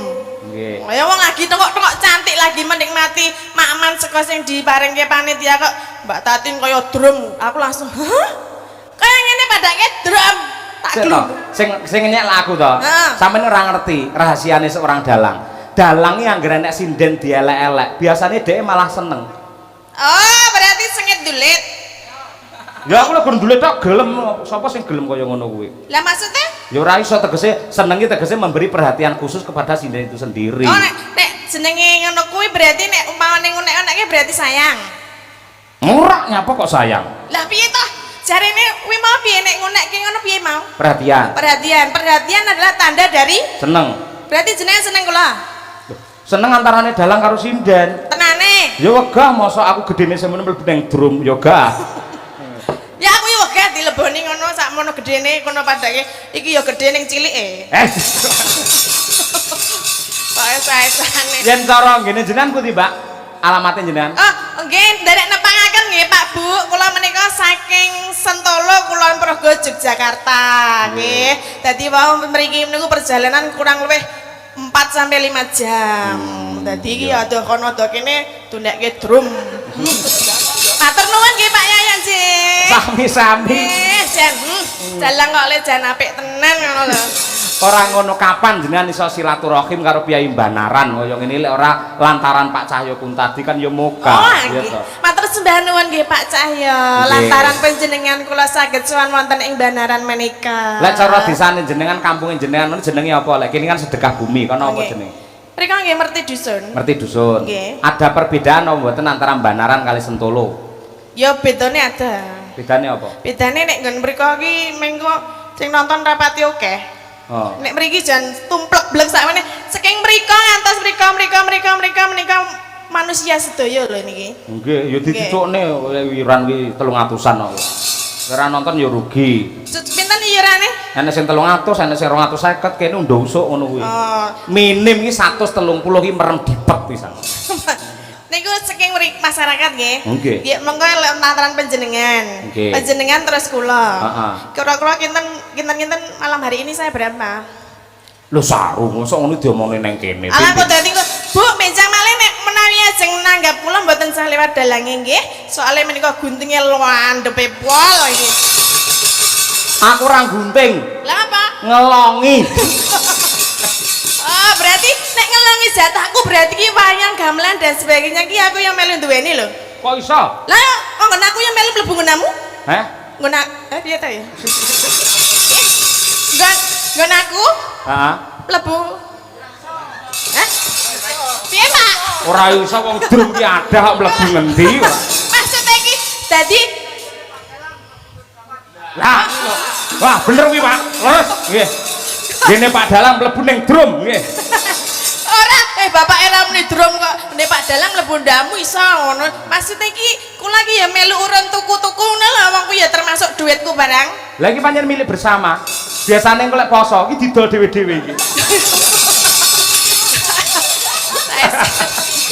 Nggih. Ya wong lagi tengok-tengok cantik lagi menikmati makman saka sing diparingke panitia kok Mbak Tatin kaya drum. Aku langsung, "Hah? Kaya ngene padake drum." Sing nyek aku to. Sampeyan ora ngerti rahasiane seorang dalang. Dalang iki anggere nek sinden dielek-elek, biasane dhek malah seneng. Oh, berarti sengit dulit. Ya aku lek ndulit tok gelem, sapa sing gelem kaya ngono kuwi? Lah maksudnya? Ya ora iso tegese seneng iki tegese memberi perhatian khusus kepada sinden itu sendiri. Oh, nek jenenge ngono kuwi berarti nek umpamane ngunek-uneke berarti sayang. Murah nyapa kok sayang? Lah piye toh? Jarene kuwi mau piye nek ngunekke ngono piye mau? Perhatian. Perhatian adalah tanda dari Seneng. berarti jenenge seneng kula. Seneng antarane dalang karo sinden. Tenane. Ya wegah masa aku gedene semono mlebu nang drum ya gah. Ya aku yo wegah dileboni ngono sakmono gedene kono padake iki yo gedhe ning cilike. Sae-saene. Yen cara ngene jenengan pundi, Mbak? Alamatnya jenengan? Oh, nggih, nderek nepangaken nggih Pak Bu. Kula menika saking Sentolo Kulon Progo Yogyakarta nggih. Dadi wau mriki niku perjalanan kurang luwih 4 sampai 5 jam. Dadi iki adoh kono adoh kene tundekke drum. Matur nuwun nggih Pak Yayan nggih. Sami-sami. Jan, dalang kok le jan apik tenan ngono lho. Ora ngono kapan jenengan iso silaturahim karo Piyai Banaran kaya ngene lek ora lantaran Pak Cahyo Kuntadi kan ya moga. Oh, nggih. Matur sembah nuwun nggih Pak Cahyo. Lantaran panjenengan kula saged sowan wonten ing Banaran menika. Lek cara desane jenengan kampunge jenengan jenenge apa? Lek kene kan sedekah bumi, kono apa jenenge? Mereka nggih ngerti dusun. Ngerti dusun. Nggih. Ada perbedaan apa mboten antara Banaran kali Sentolo? Ya bedane ada. Bedane apa? Bedane nek nggon mriko iki mengko sing nonton rapati akeh. Oh. Nek mriki jan tumplek blek sakmene saking mriko ngantos mriko menika manusia sedaya lho niki. Nggih, ya dicukne wiran ki 300-an kok. Ora nonton ya rugi. Pinten iurane? Ana sing 300, ana sing 250 kene ndosuk ngono kuwi. Oh. Minim iki 130 ki merem dipet pisan. Niku saking masyarakat nggih. Nggih. Nggih mengko lantaran panjenengan. Nggih. Panjenengan terus kula. Heeh. Kira-kira kinten malam hari ini saya berapa? Lho saru, mosok ngono diomongne nang kene. Ala kok dadi Bu, menjang malih nek menawi ajeng nanggap kula mboten sah liwat dalange nggih. Soale menika guntinge landhepe pol iki. Aku ora gunting, Lah apa? ngelongi. Oh, berarti nek ngelongi jatahku berarti ki wayang gamelan dan sebagainya ki aku yang melu duweni lho. Kok iso? Lah kok nggon aku yang melu mlebu nggonamu? Heh? Nggon piye ta ya? Nggon aku Heeh. mlebu. Hah? Piye, Pak? Ora iso wong drum ki ada kok mlebu ngendi ora. Maksudnya iki dadi Lah, wah bener kuwi Pak. Leres, nggih. Dene Pak Dalang mlebu ning drum nggih. ora bapak era muni drum kok nek Pak Dalang mlebu ndamu iso ngono. Maksudnya iki kula iki ya melu urun tuku-tuku ngono lho wong kuwi ya termasuk duitku barang. Lah iki pancen milik bersama. Biasane engko lek poso iki didol dhewe-dhewe iki.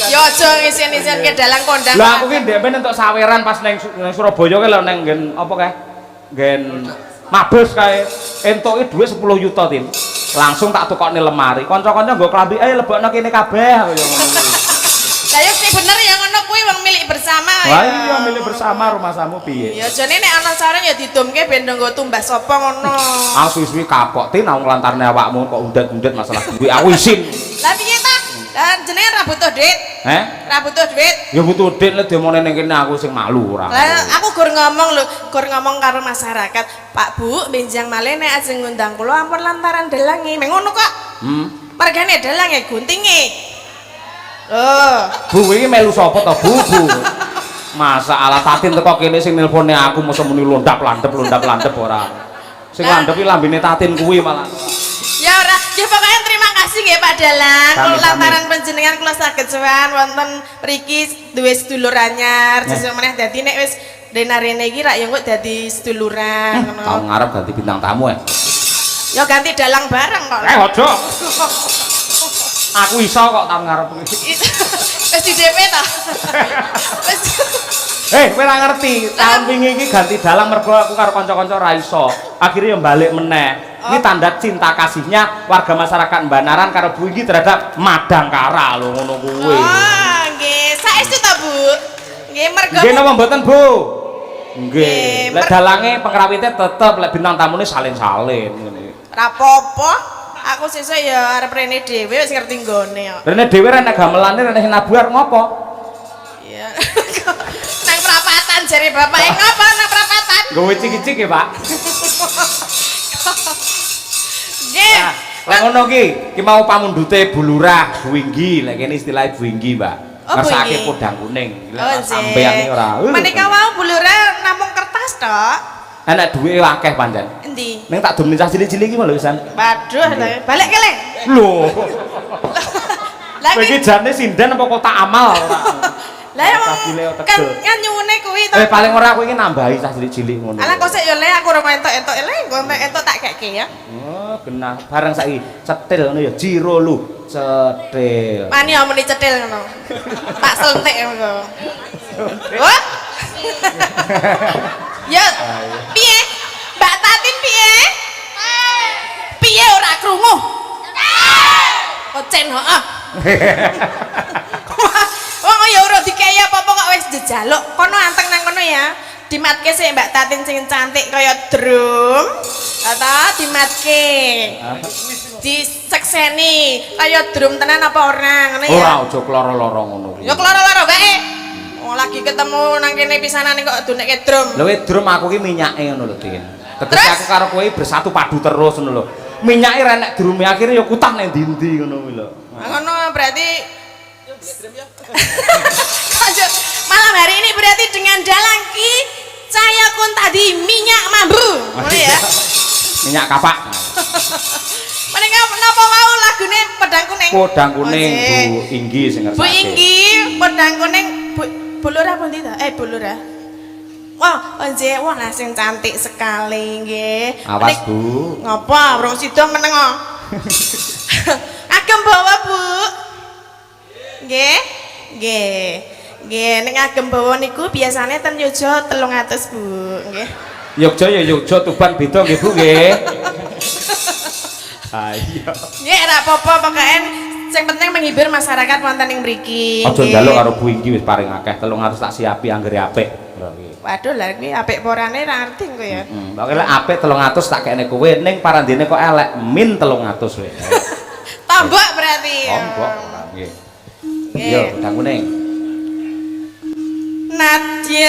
Ya aja ngisen-ngisen ke dalang kondang. Lah aku ki ndek ben entuk saweran pas ning Surabaya ki lho ning nggen apa kae? Nggen Mabes kae entuke dhuwit 10 juta Tin. Langsung tak tukokne lemari. Kanca-kanca nggo klambi ae lebokno kene kabeh kaya ngono. Lah ya sing bener ya ngono kuwi wong milik bersama ya. Lah iya milik bersama rumah samu piye? Ya jane nek ana saran ya didumke ben nggo tumbas sapa ngono. Aku suwi kapok Tin aku lantarne awakmu kok undet-undet masalah duit. Aku isin. Lah piye ta? Lah jenenge ra butuh duit. Heh? Ra butuh duit. Ya butuh duit lek diomongne ning kene aku sing malu ora. Lah aku gur ngomong lho, gur ngomong karo masyarakat. Pak Bu, benjang malih nek ajeng ngundang kula ampun lantaran dalange. Meng ngono kok. Mergane dalange guntinge. Loh, Bu iki melu sapa to, Bu? Masa ala Tatin teko kene sing nelpone aku mosok muni londap-landep ora. Sing landep iki lambene Tatin kuwi malah. ya ora, ya pokoknya terima kasih nggih Pak Dalang. Kula Sami-sami. lantaran panjenengan kula saged sowan wonten mriki duwe sedulur anyar. Sesuk meneh dadi nek wis denarene iki rak ya engko dadi seduluran ngono. Tahun ngarep ganti bintang tamu ya. Ya ganti dalang bareng kok. Ojo. Aku iso kok tahun ngarep iki. Wis di DP ta? Wis. Kowe ora ngerti, tahun wingi iki ganti dalang mergo aku karo kanca-kanca ora iso. Akhirnya ya balik meneh. Ini tanda cinta kasihnya warga masyarakat Banaran karo Bu iki terhadap Madangkara lho ngono kuwi. Oh, nggih. Saestu ta, Bu? Nggih, mergo Nggih napa mboten, Bu? Nggih, Nggih. Lek dalange pengrawite tetep lek bintang tamune salin-salin ngene. ra apa-apa. Aku sesuk ya arep rene dhewe wis ngerti nggone kok. Rene dhewe rene gamelane rene sinabuar ngopo? Iya. Nang perapatan jare bapake ngopo nang perapatan? Nggowe cik-cik ya, Pak. Nggih. Nah, lek ngono ki mau pamundhute Bu Lurah, Bu Inggi, lek kene istilahe Bu Inggi, Mbak. Oh, Bu Ngersake Inggi. podang kuning. Oh, Lek sampeyan iki ora. Menika wau bulure namung kertas tok. Enak duwe akeh pancen. Endi? Ning tak domeni cah cilik-cilik iki lho pisan. Waduh, balik kele. Lho. Lah Kowe iki jane sinden apa kotak amal ora? Lah ya Kabile kan tegel. nyuwune kuwi to. Paling ora kowe iki nambahi cah cilik-cilik ngono. Alah kok sik yo le aku ora entuk-entuk le, engko entuk tak keke ya. Oh, genah. Bareng saiki cetil ngono ya, jiro lu. Cetil. Mani omoni cetil ngono. Tak sentik engko. Wah. Ya, piye? Mbak Tatin piye? Piye ora krungu? Ocen heeh. Wong ya ora dikei apa-apa kok wis jejaluk. Kono anteng nang kono ya. Dimatke sik Mbak Tatin sing cantik kaya drum. Ata dimatke. Disekseni kaya drum tenan apa ora ngono ya. Ora aja kloro-loro ngono kuwi. Ya keloro-loro bae. Wong lagi ketemu nang kene pisanan kok dunekke drum. Lha drum aku ki minyake ngono lho, Din. Tegese Terus? aku karo kowe bersatu padu terus ngono lho. Minyake renek drume akhire ya kutah nang ndi-ndi ngono kuwi lho. Ngono berarti Lanjut. Malam hari ini berarti dengan Dalangki Cahya Kun tadi minyak mambu. Boleh ya? Minyak kapak. Menika napa mau lagune Pedang Kuning? Pedang Kuning Bu Inggi sing ngersake. Bu Inggi, Pedang Kuning Bu Lurah pundi ta? Bu Lurah. Wah, nggih, wah sing cantik sekali nggih. Awas Bu. Ngapa? Wong sida meneng kok. Agem bawa Bu. Nggih. Nggih. Nggih, nek agem bawa niku biasane ten Yojo 300 Bu, nggih. Yogja ya Yogja Tuban beda nggih Bu nggih. Ha iya. Nggih, ora apa-apa pokoke sing penting menghibur masyarakat wonten ing mriki. Aja njaluk karo Bu Inggi wis paring akeh 300 tak siapi anggere apik. Waduh lah kuwi apik porane ra ngerti engko ya. Pokoke lek apik 300 tak kene kowe ning parandene kok elek min 300 wis. Tombok berarti. Tombok nggih. Nggih. Yo Pedang Kuning. Nadyan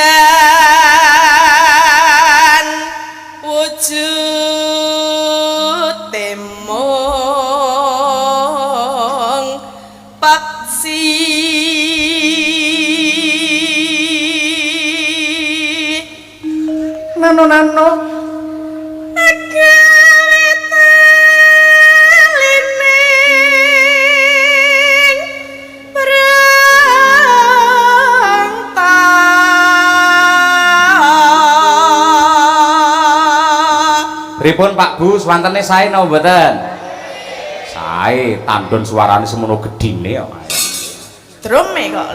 wujud temong paksi Nano Pripun Pak Bu, swantene sae napa mboten? Sae, tandon suarane semono gedine kok. drume kok.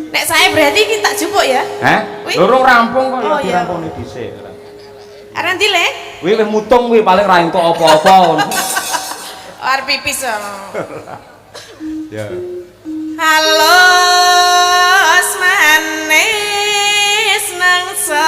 Nek saya berarti iki tak jupuk ya. Heh? Wih. Loro rampung kok ya Oh, iya. dirampungne dhisik. Aran dile. Kuwi wis mutung kuwi paling ra entuk apa-apa. Arep pipis. Ya. Halus manis nangsa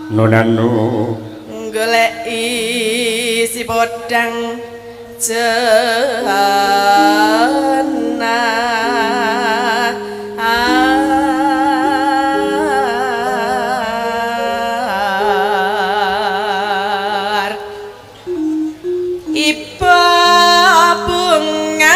Nonanu goleki si podang jana iba bunga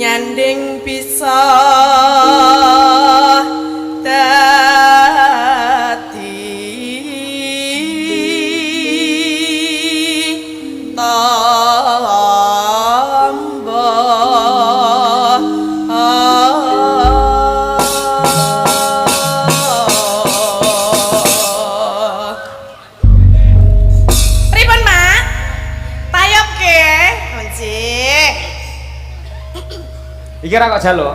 nyanding bisa dadi pripun Mak? Tayop ke? Onjih. iki ra kok jaluk.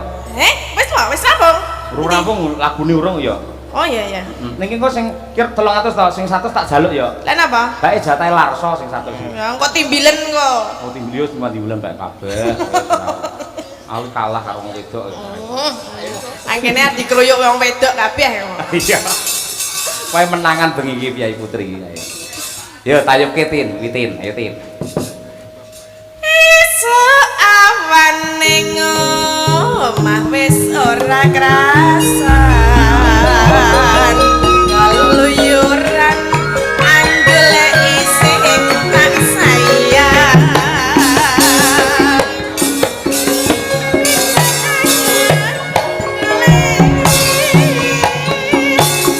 Wis wae, wis rampung. Urung rampung lagune urung ya. Oh iya ya. Ning engko sing kira 300 ta, sing 100 tak jaluk ya. Lah napa? Bae jatahe Larso sing 100. Ya engko timbilen kok. Oh timblius cuma diulang bae kabeh. Aku kalah karo wong wedok. Angkene arep dikroyok wong wedok kabeh. Iya. Kowe menangan bengi iki Piai Putri. Ayo. Yo tayub Tin, Witin, ayo Tin. Esuk awan ning omah wis ora krasan kaluyuran anggoleki sing tak sayang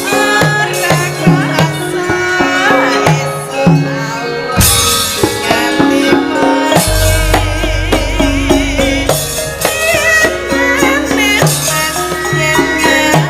ora krasa esuk awan ganti meneh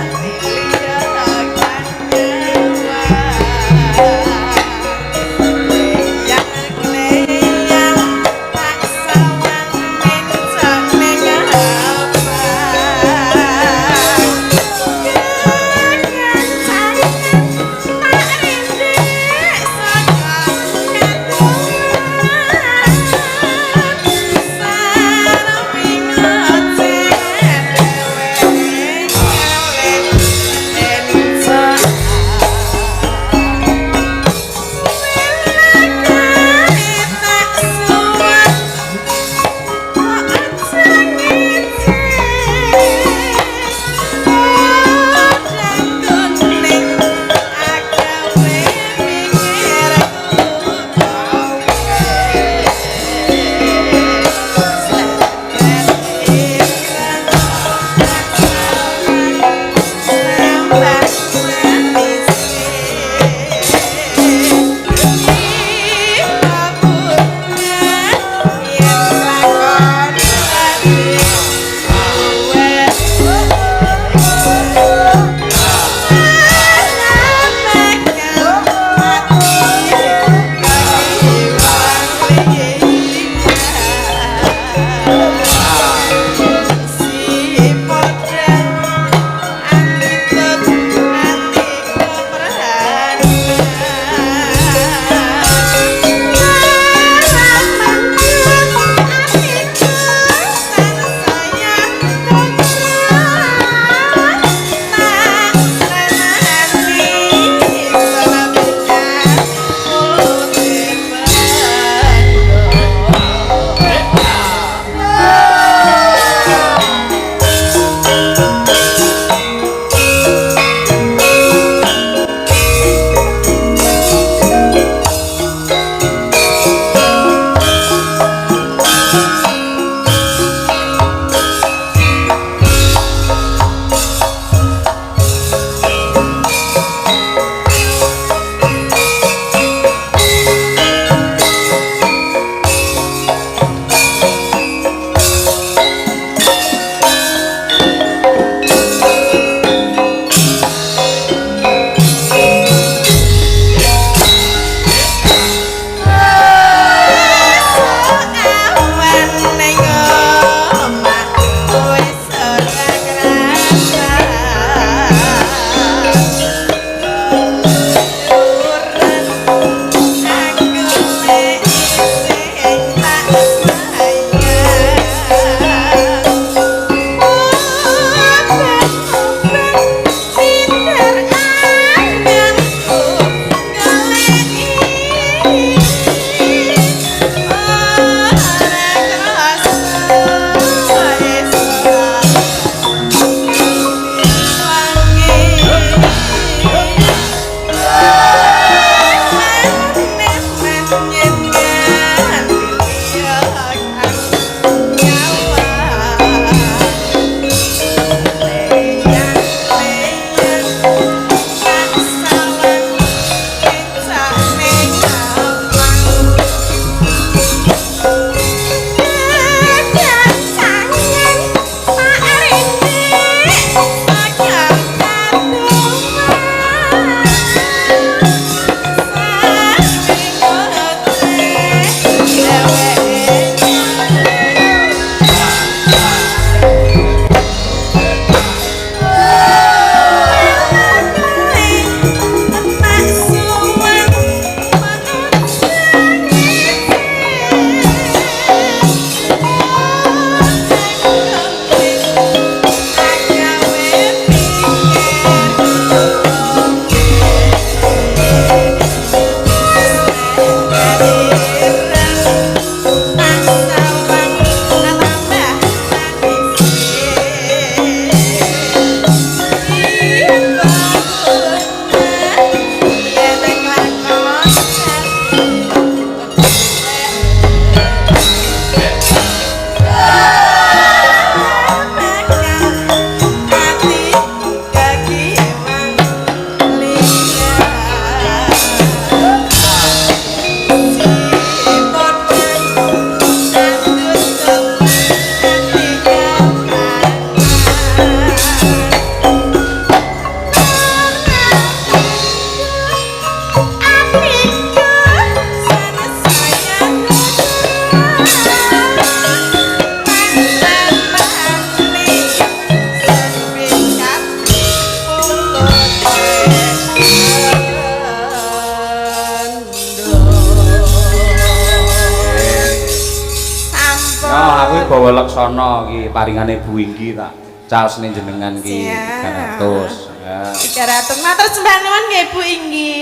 bawa laksana iki paringane Bu Inggi tak caosne jenengan iki Siap. 300. Ya. 300 matur sembah nuwun nggih Bu Inggi.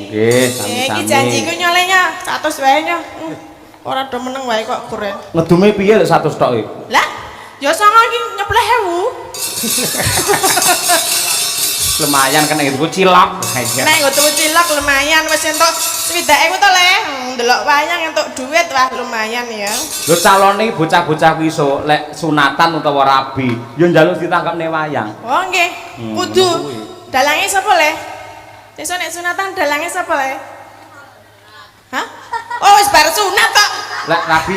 Nggih, Iki sami-sami. janjiku nyolenya 100 wae nya. Ora do meneng wae kok kuren. Ngedume piye lek 100 tok iki? Lah, ya songo iki nyepleh 1000. Lumayan kan itu cilok. Nek nggo tuku cilok lumayan wis entuk 70.000 to Le. Ndelok wayang entuk duit wah lumayan ya. Lho calone bocah-bocah kuwi iso lek sunatan utawa rabi, yo njaluk ditangkepne wayang. Oh nggih, kudu. kuwi. Dalange sapa Le? Sesuk nek sunatan dalange sapa Le? Hah? Oh wis bar sunat kok. Lek rabi.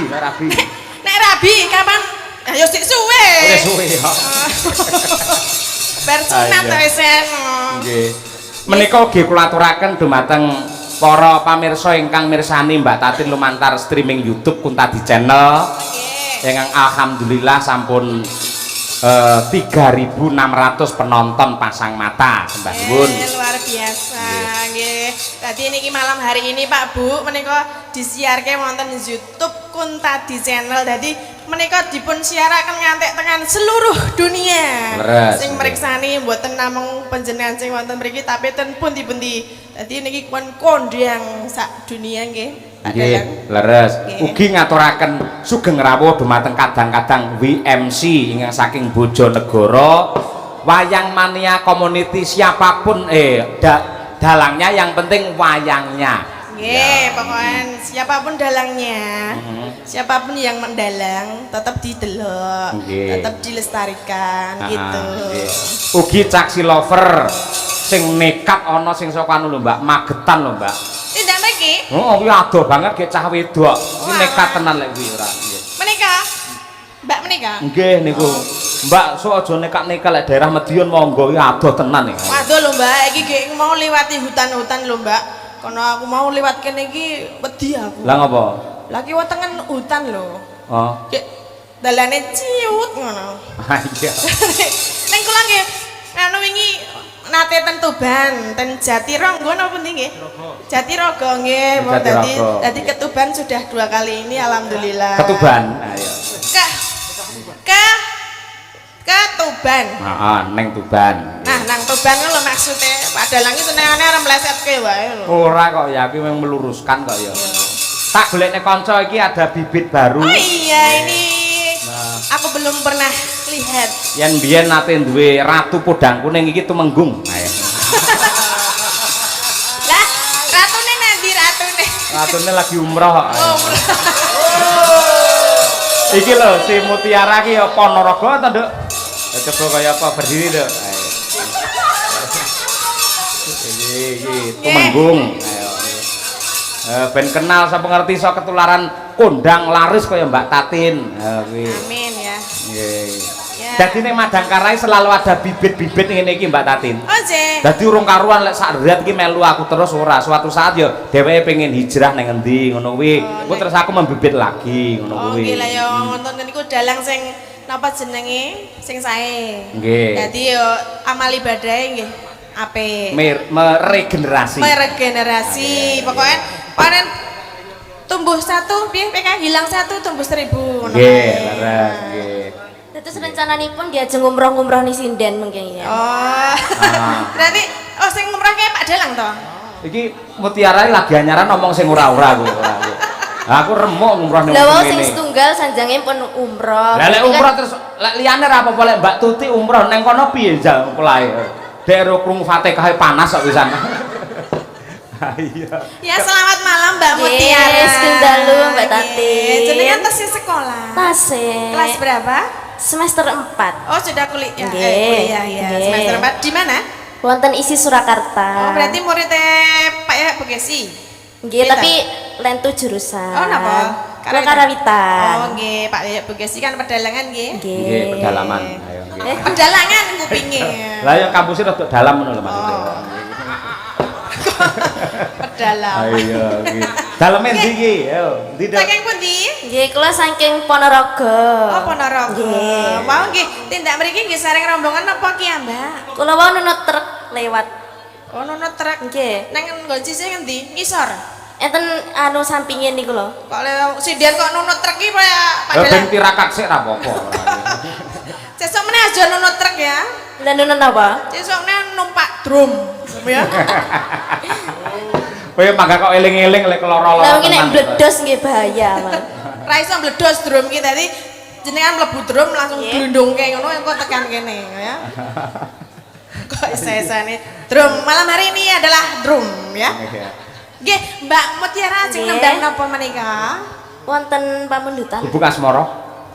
Nek rabi kapan? Ya sik suwe. Wis suwe ya. Bar sunat Ah, iya. wis Nggih. Menika ugi kula aturaken dumateng para pamirsa ingkang mirsani Mbak Tatin lumantar streaming YouTube Kuntadi Channel. Ingkang alhamdulillah sampun 3.600 penonton pasang mata sembah nuwun. Luar biasa nggih. Dadi niki malam hari ini Pak Bu menika disiarke wonten YouTube Kuntadi Channel. Dadi menika dipun siaraken ngantek tekan seluruh dunia. Leres. Sing mriksani mboten namung panjenengan sing wonten mriki tapi ten pundi-pundi. Dadi niki pun kondang sak dunia nggih. Nggih, leres. Nggih. Ugi ngaturaken sugeng rawuh dumateng kadang-kadang WMC ingkang saking Bojonegoro, wayang mania community siapapun dalangnya yang penting wayangnya. Nggih, pokoknya siapapun dalangnya, siapapun yang mendalang tetap didelok, Nggih. tetap dilestarikan gitu. Nggih. Ugi caksi lover sing nekat ana sing saka anu lho Mbak, Magetan lho Mbak. Tidak mriki, Oh, kuwi adoh banget ge cah wedok. Iki Wah. nekat tenan lek kuwi ora. Nggih. menika, Mbak menika. Nggih niku. Mbak, sok aja nekat-nekat lek daerah Medion monggo iki adoh tenan iki. Waduh lho Mbak, iki ge mau liwati hutan-hutan lho Mbak. Kono aku mau liwat kene iki wedi aku. Lah ngopo? Lagi wetenge hutan lho. Oh. Ge dalane ciut ngono. Ah, iya. Ning kula nggih anu wingi nate ten Tuban, ten Jatirogo napa pundi nggih? Jatirogo nggih. Mau Jatirogo. dadi ketuban sudah 2 kali ini alhamdulillah. Ketuban. Ayo. Ke Tuban. Heeh, neng Tuban. Nah, nang Tuban lho maksudnya padahal iki senengane ora mlesetke wae lho. Ora kok ya, iki memang meluruskan kok ya. Tak golekne kanca iki ada bibit baru. Oh iya ini aku belum pernah lihat. Yen biyen nate duwe ratu podang kuning iki tumenggung. Ayo. Lah, ratune nanti ratune. Ratune lagi umroh kok. Oh, Iki lho si Mutiara ki ya Ponorogo ta, Nduk? Ya coba kaya apa berdiri, Nduk. Ayo. Iki tumenggung. Ayo. Ben kenal sapa ngerti iso ketularan kondang laris kaya Mbak Tatin. Ha kuwi. amin ya. Nggih. Ya. Dadi ning Madangkarai selalu ada bibit-bibit ngene iki Mbak Tatin. Oh, Jeh. Dadi urung karuan lek sak riat iki melu aku terus ora. Suatu saat ya dheweke pengen hijrah ning endi ngono kuwi. Ku terus aku membibit lagi ngono Oh, kuwi. nggih lah ya wonten niku dalang sing napa jenenge sing sae. Nggih. Dadi yo amal ibadahe nggih apik. Meregenerasi. Meregenerasi. Pokoknya panen tumbuh satu piye PK hilang satu tumbuh 1000 ngono. Nggih, leres nggih. Terus rencananipun diajeng umroh-umroh nih sinden mungkin ya. Oh. Berarti oh sing ngumrahke Pak Dalang to? Iki Mutiara lagi anyaran ngomong sing ora-ora kuwi ora kuwi. Aku remuk ngumroh ning Lah wau ngene. sing setunggal sanjange pun umroh. Lah lek umroh terus lek liyane ra apa-apa lek Mbak Tuti umroh neng kono piye jal polahe. Dek ro krungu Fatihah panas kok pisan. Iya. Ya selamat malam Mbak Mutiara. Yes, dalu Mbak Tatin. Jenengan tesih sekolah. Tasih. Kelas berapa? Semester 4. Oh sudah kuliah. Nggih. Kuliah ya. Nggih. Semester 4 di mana? Wonten isi Surakarta. Oh berarti muridnya Pak ya Bugesi. Nggih, Kita? tapi lentu jurusan. Oh napa? Kula Karawitan. Oh nggih, Pak ya Bugesi kan pedalangan nggih. Nggih, pedalaman. Ayo nggih. Pedalangan kupinge. Lah ya kampusnya rada dalam ngono lho maksudnya. Oh. Pedalam. Ayo nggih. Daleme ndi iki? Ayo, ndi Dok? Saking pundi? Nggih, kula saking Ponorogo. Oh Ponorogo. Nggih. Mau nggih tindak mriki nggih sareng rombongan napa ki ya, Mbak? Kula wau nunut truk lewat. Oh nunut truk. Nggih. Nang nggon sisih ngendi? Ngisor. enten anu sampingin niku lho. Kok sinden kok nunut truk iki ya Pak Lah ben Dalang. tirakat sik ra apa-apa. Sesuk meneh aja nunut truk ya. Lah nunun apa? Sesuk meneh numpak drum. Ya. Kowe mangga kok eling-eling lek lara-lara. Lah iki nek bledos nggih bahaya, Mas. Ra iso mbledos drum iki dadi jenengan mlebu drum langsung glundungke ngono engko tekan kene ya. Kok isesane drum malam hari ini adalah drum ya. Nggih, Mbak Mutiara sing Nggih. nembang napa menika? Wonten pamundutan. Gubuk asmara.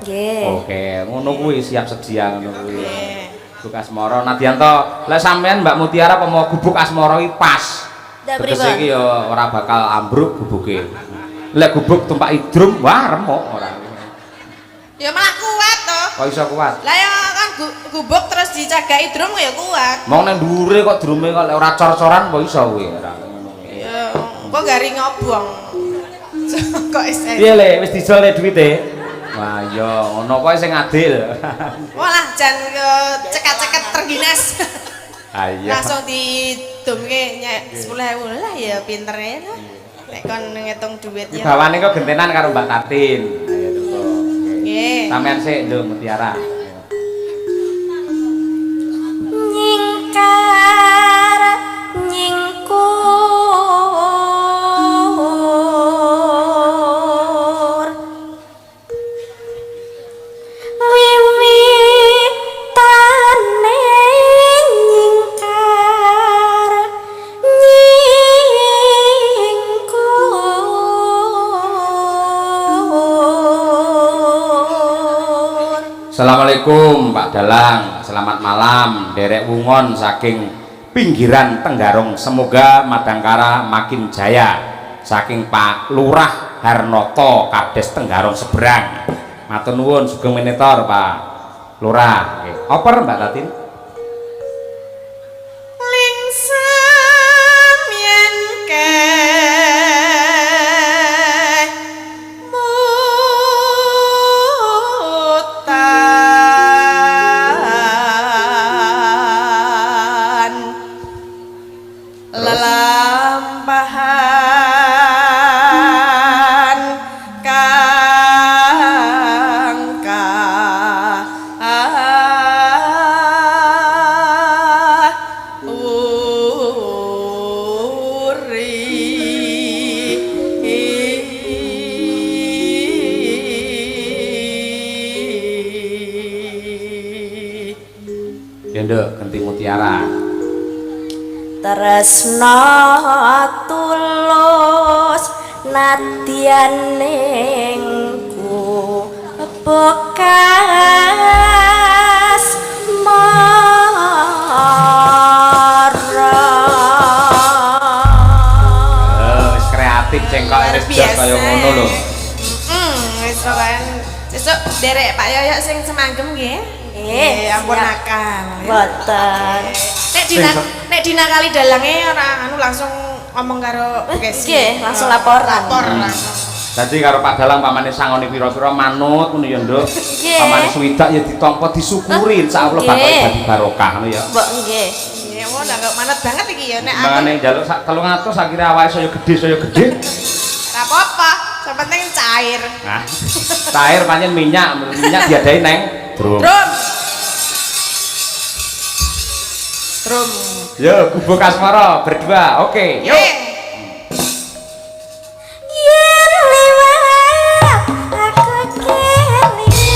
Nggih. Oke, ngono kuwi siap sedia ngono kuwi. Nggih. Gubuk asmara Nadianto, lek sampean Mbak Mutiara apa mau gubuk asmara iki pas. Ndak Tegese pripun? iki ya ora bakal ambruk gubuke. Lek gubuk tumpak idrum wah remuk ora. Ya malah kuat toh. Kok iso kuat? Lah ya kan gubuk terus dicagaki drum ya kuat. Mau nang dhuwure kok drume kok lek ora cor-coran kok iso kuwi ora ngono. Ya kok garing ngobong. Kok isih. Piye le wis dijol le duwite? Wah ya ngono kok sing adil. Walah jan cekat-cekat terginas. Ayo. Langsung didumke 10.000 lah ya pintere lah. Nek kon ngitung duit ya. Bawane kok gentenan karo Mbak Tatin. Ayo coba. Nggih. Sampean sik lho Mutiara. Nyingkar nyingkur wiwitane nyingkar nyingkur. Assalamualaikum Pak Dalang, selamat malam derek wungon saking pinggiran Tenggarong, semoga Madangkara makin jaya saking Pak Lurah Harnoto Kades Tenggarong seberang. Matur nuwun sugeng minitor Pak Lurah. Nggih. Oper Mbak Tatin. Lingsem yen keh mutan lelampahan kang Ya nduk genti Mutiara. Tresna tulus nadyaningku bekas marah. Wis kreatif cengkok wis jos kaya ngono lho. Wis pokoke sesuk derek Pak Yoyo sing semanggem nggih. Nggih, Ampun siap. nakal. Boten. Nek dina kali dalange ora anu langsung ngomong karo Gesi. Nggih, langsung laporan. Lapor langsung. Dadi karo Pak Dalang pamane sangone pira-pira manut ngono ya nduk. Nggih. Pamane swidak ya ditampa disyukuri insyaallah bakal Nggih. dadi barokah ngono ya. Mbok nggih. Iya, mau ndak manut banget iki ya nek aku. Mangane njaluk sak 300 akhire awake saya gedhe saya gedhe. Ora apa-apa, yang penting cair. Nah, cair pancen minyak diadahi neng drum. Drum. Drum. Yo gubuk asmara berdua. Oke, yuk. Nggih. Yen liwat aku kene kae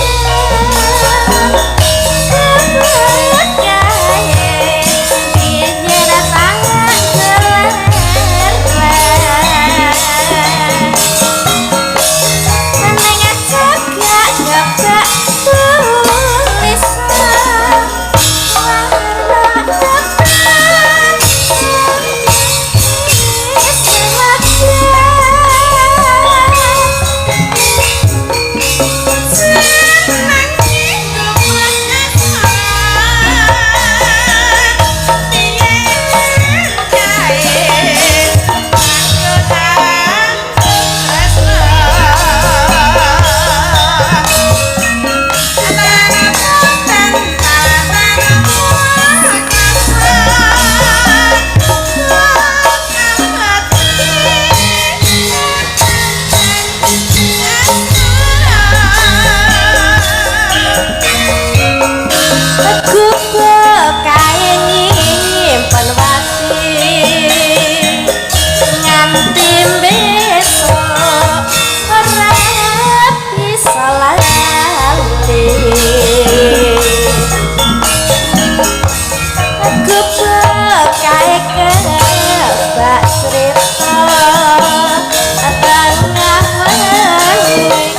yen tangan gelar seneng ajak gak tulisan warna ati aku bekae kebak cerita tengah wengi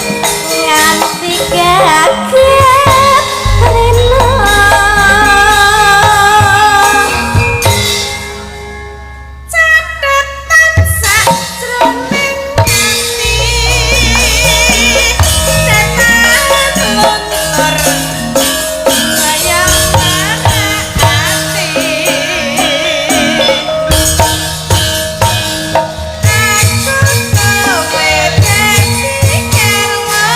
nganti kaget rena Catetan sajroning ati setan luntur kaya ati aku kowe dadi karwa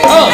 Oh.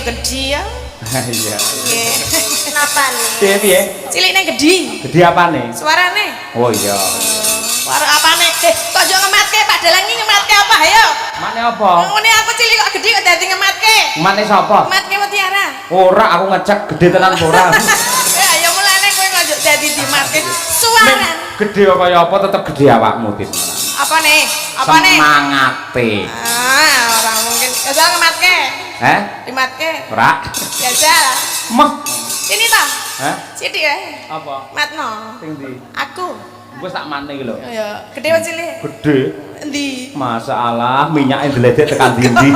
gede ya. Iya. Nggih. Kenapa nih? Piye? Cilik nang gede. Gede apane? Suarane. Oh iya. Suara apane? Kok yo ngematke Pak Dalang iki ngematke apa ayo? Mane apa? Ngene aku cilik kok gede kok dadi ngematke. Mane sapa? Ngematke Mutiara. Ora, aku ngecek gede tenan apa ora. Ya ya mulane kowe nganjuk dadi dimatke. Suara. Gede kaya apa tetep gede awakmu, Dit. Apa nih? Apa nih? Semangate. Orang mungkin. Jajal ngematke. Dimatke. Ora. Jajal. Meh. Ini ta? Sithik ya. Apa? Matno. Sing ndi? Aku. Wis tak mane iki lho. Ya, gede apa cilik? Gede. Endi? Masalah minyake ndeledek tekan ndi-ndi.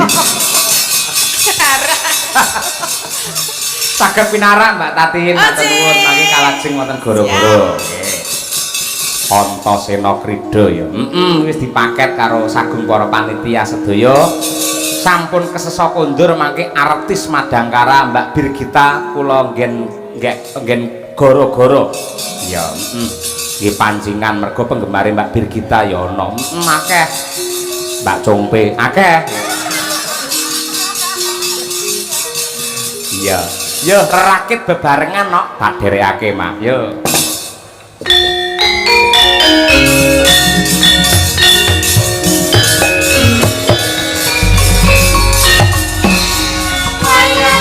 Saged pinarak Mbak Tatin, matur nuwun mangke kalajeng wonten goro-goro. Nggih. Antasena Krida ya. Wis dipaket karo sagung para panitia sedaya. Sampun kesesa kondur mangke artis Madangkara Mbak Birgita kula nggen goro-goro. Ya, nggih pancingan mergo penggemare Mbak Birgita ya ana. Akeh. Mbak Compe akeh. Iya. Yo rakit bebarengan nok tak derekake mah. Yo. Ayah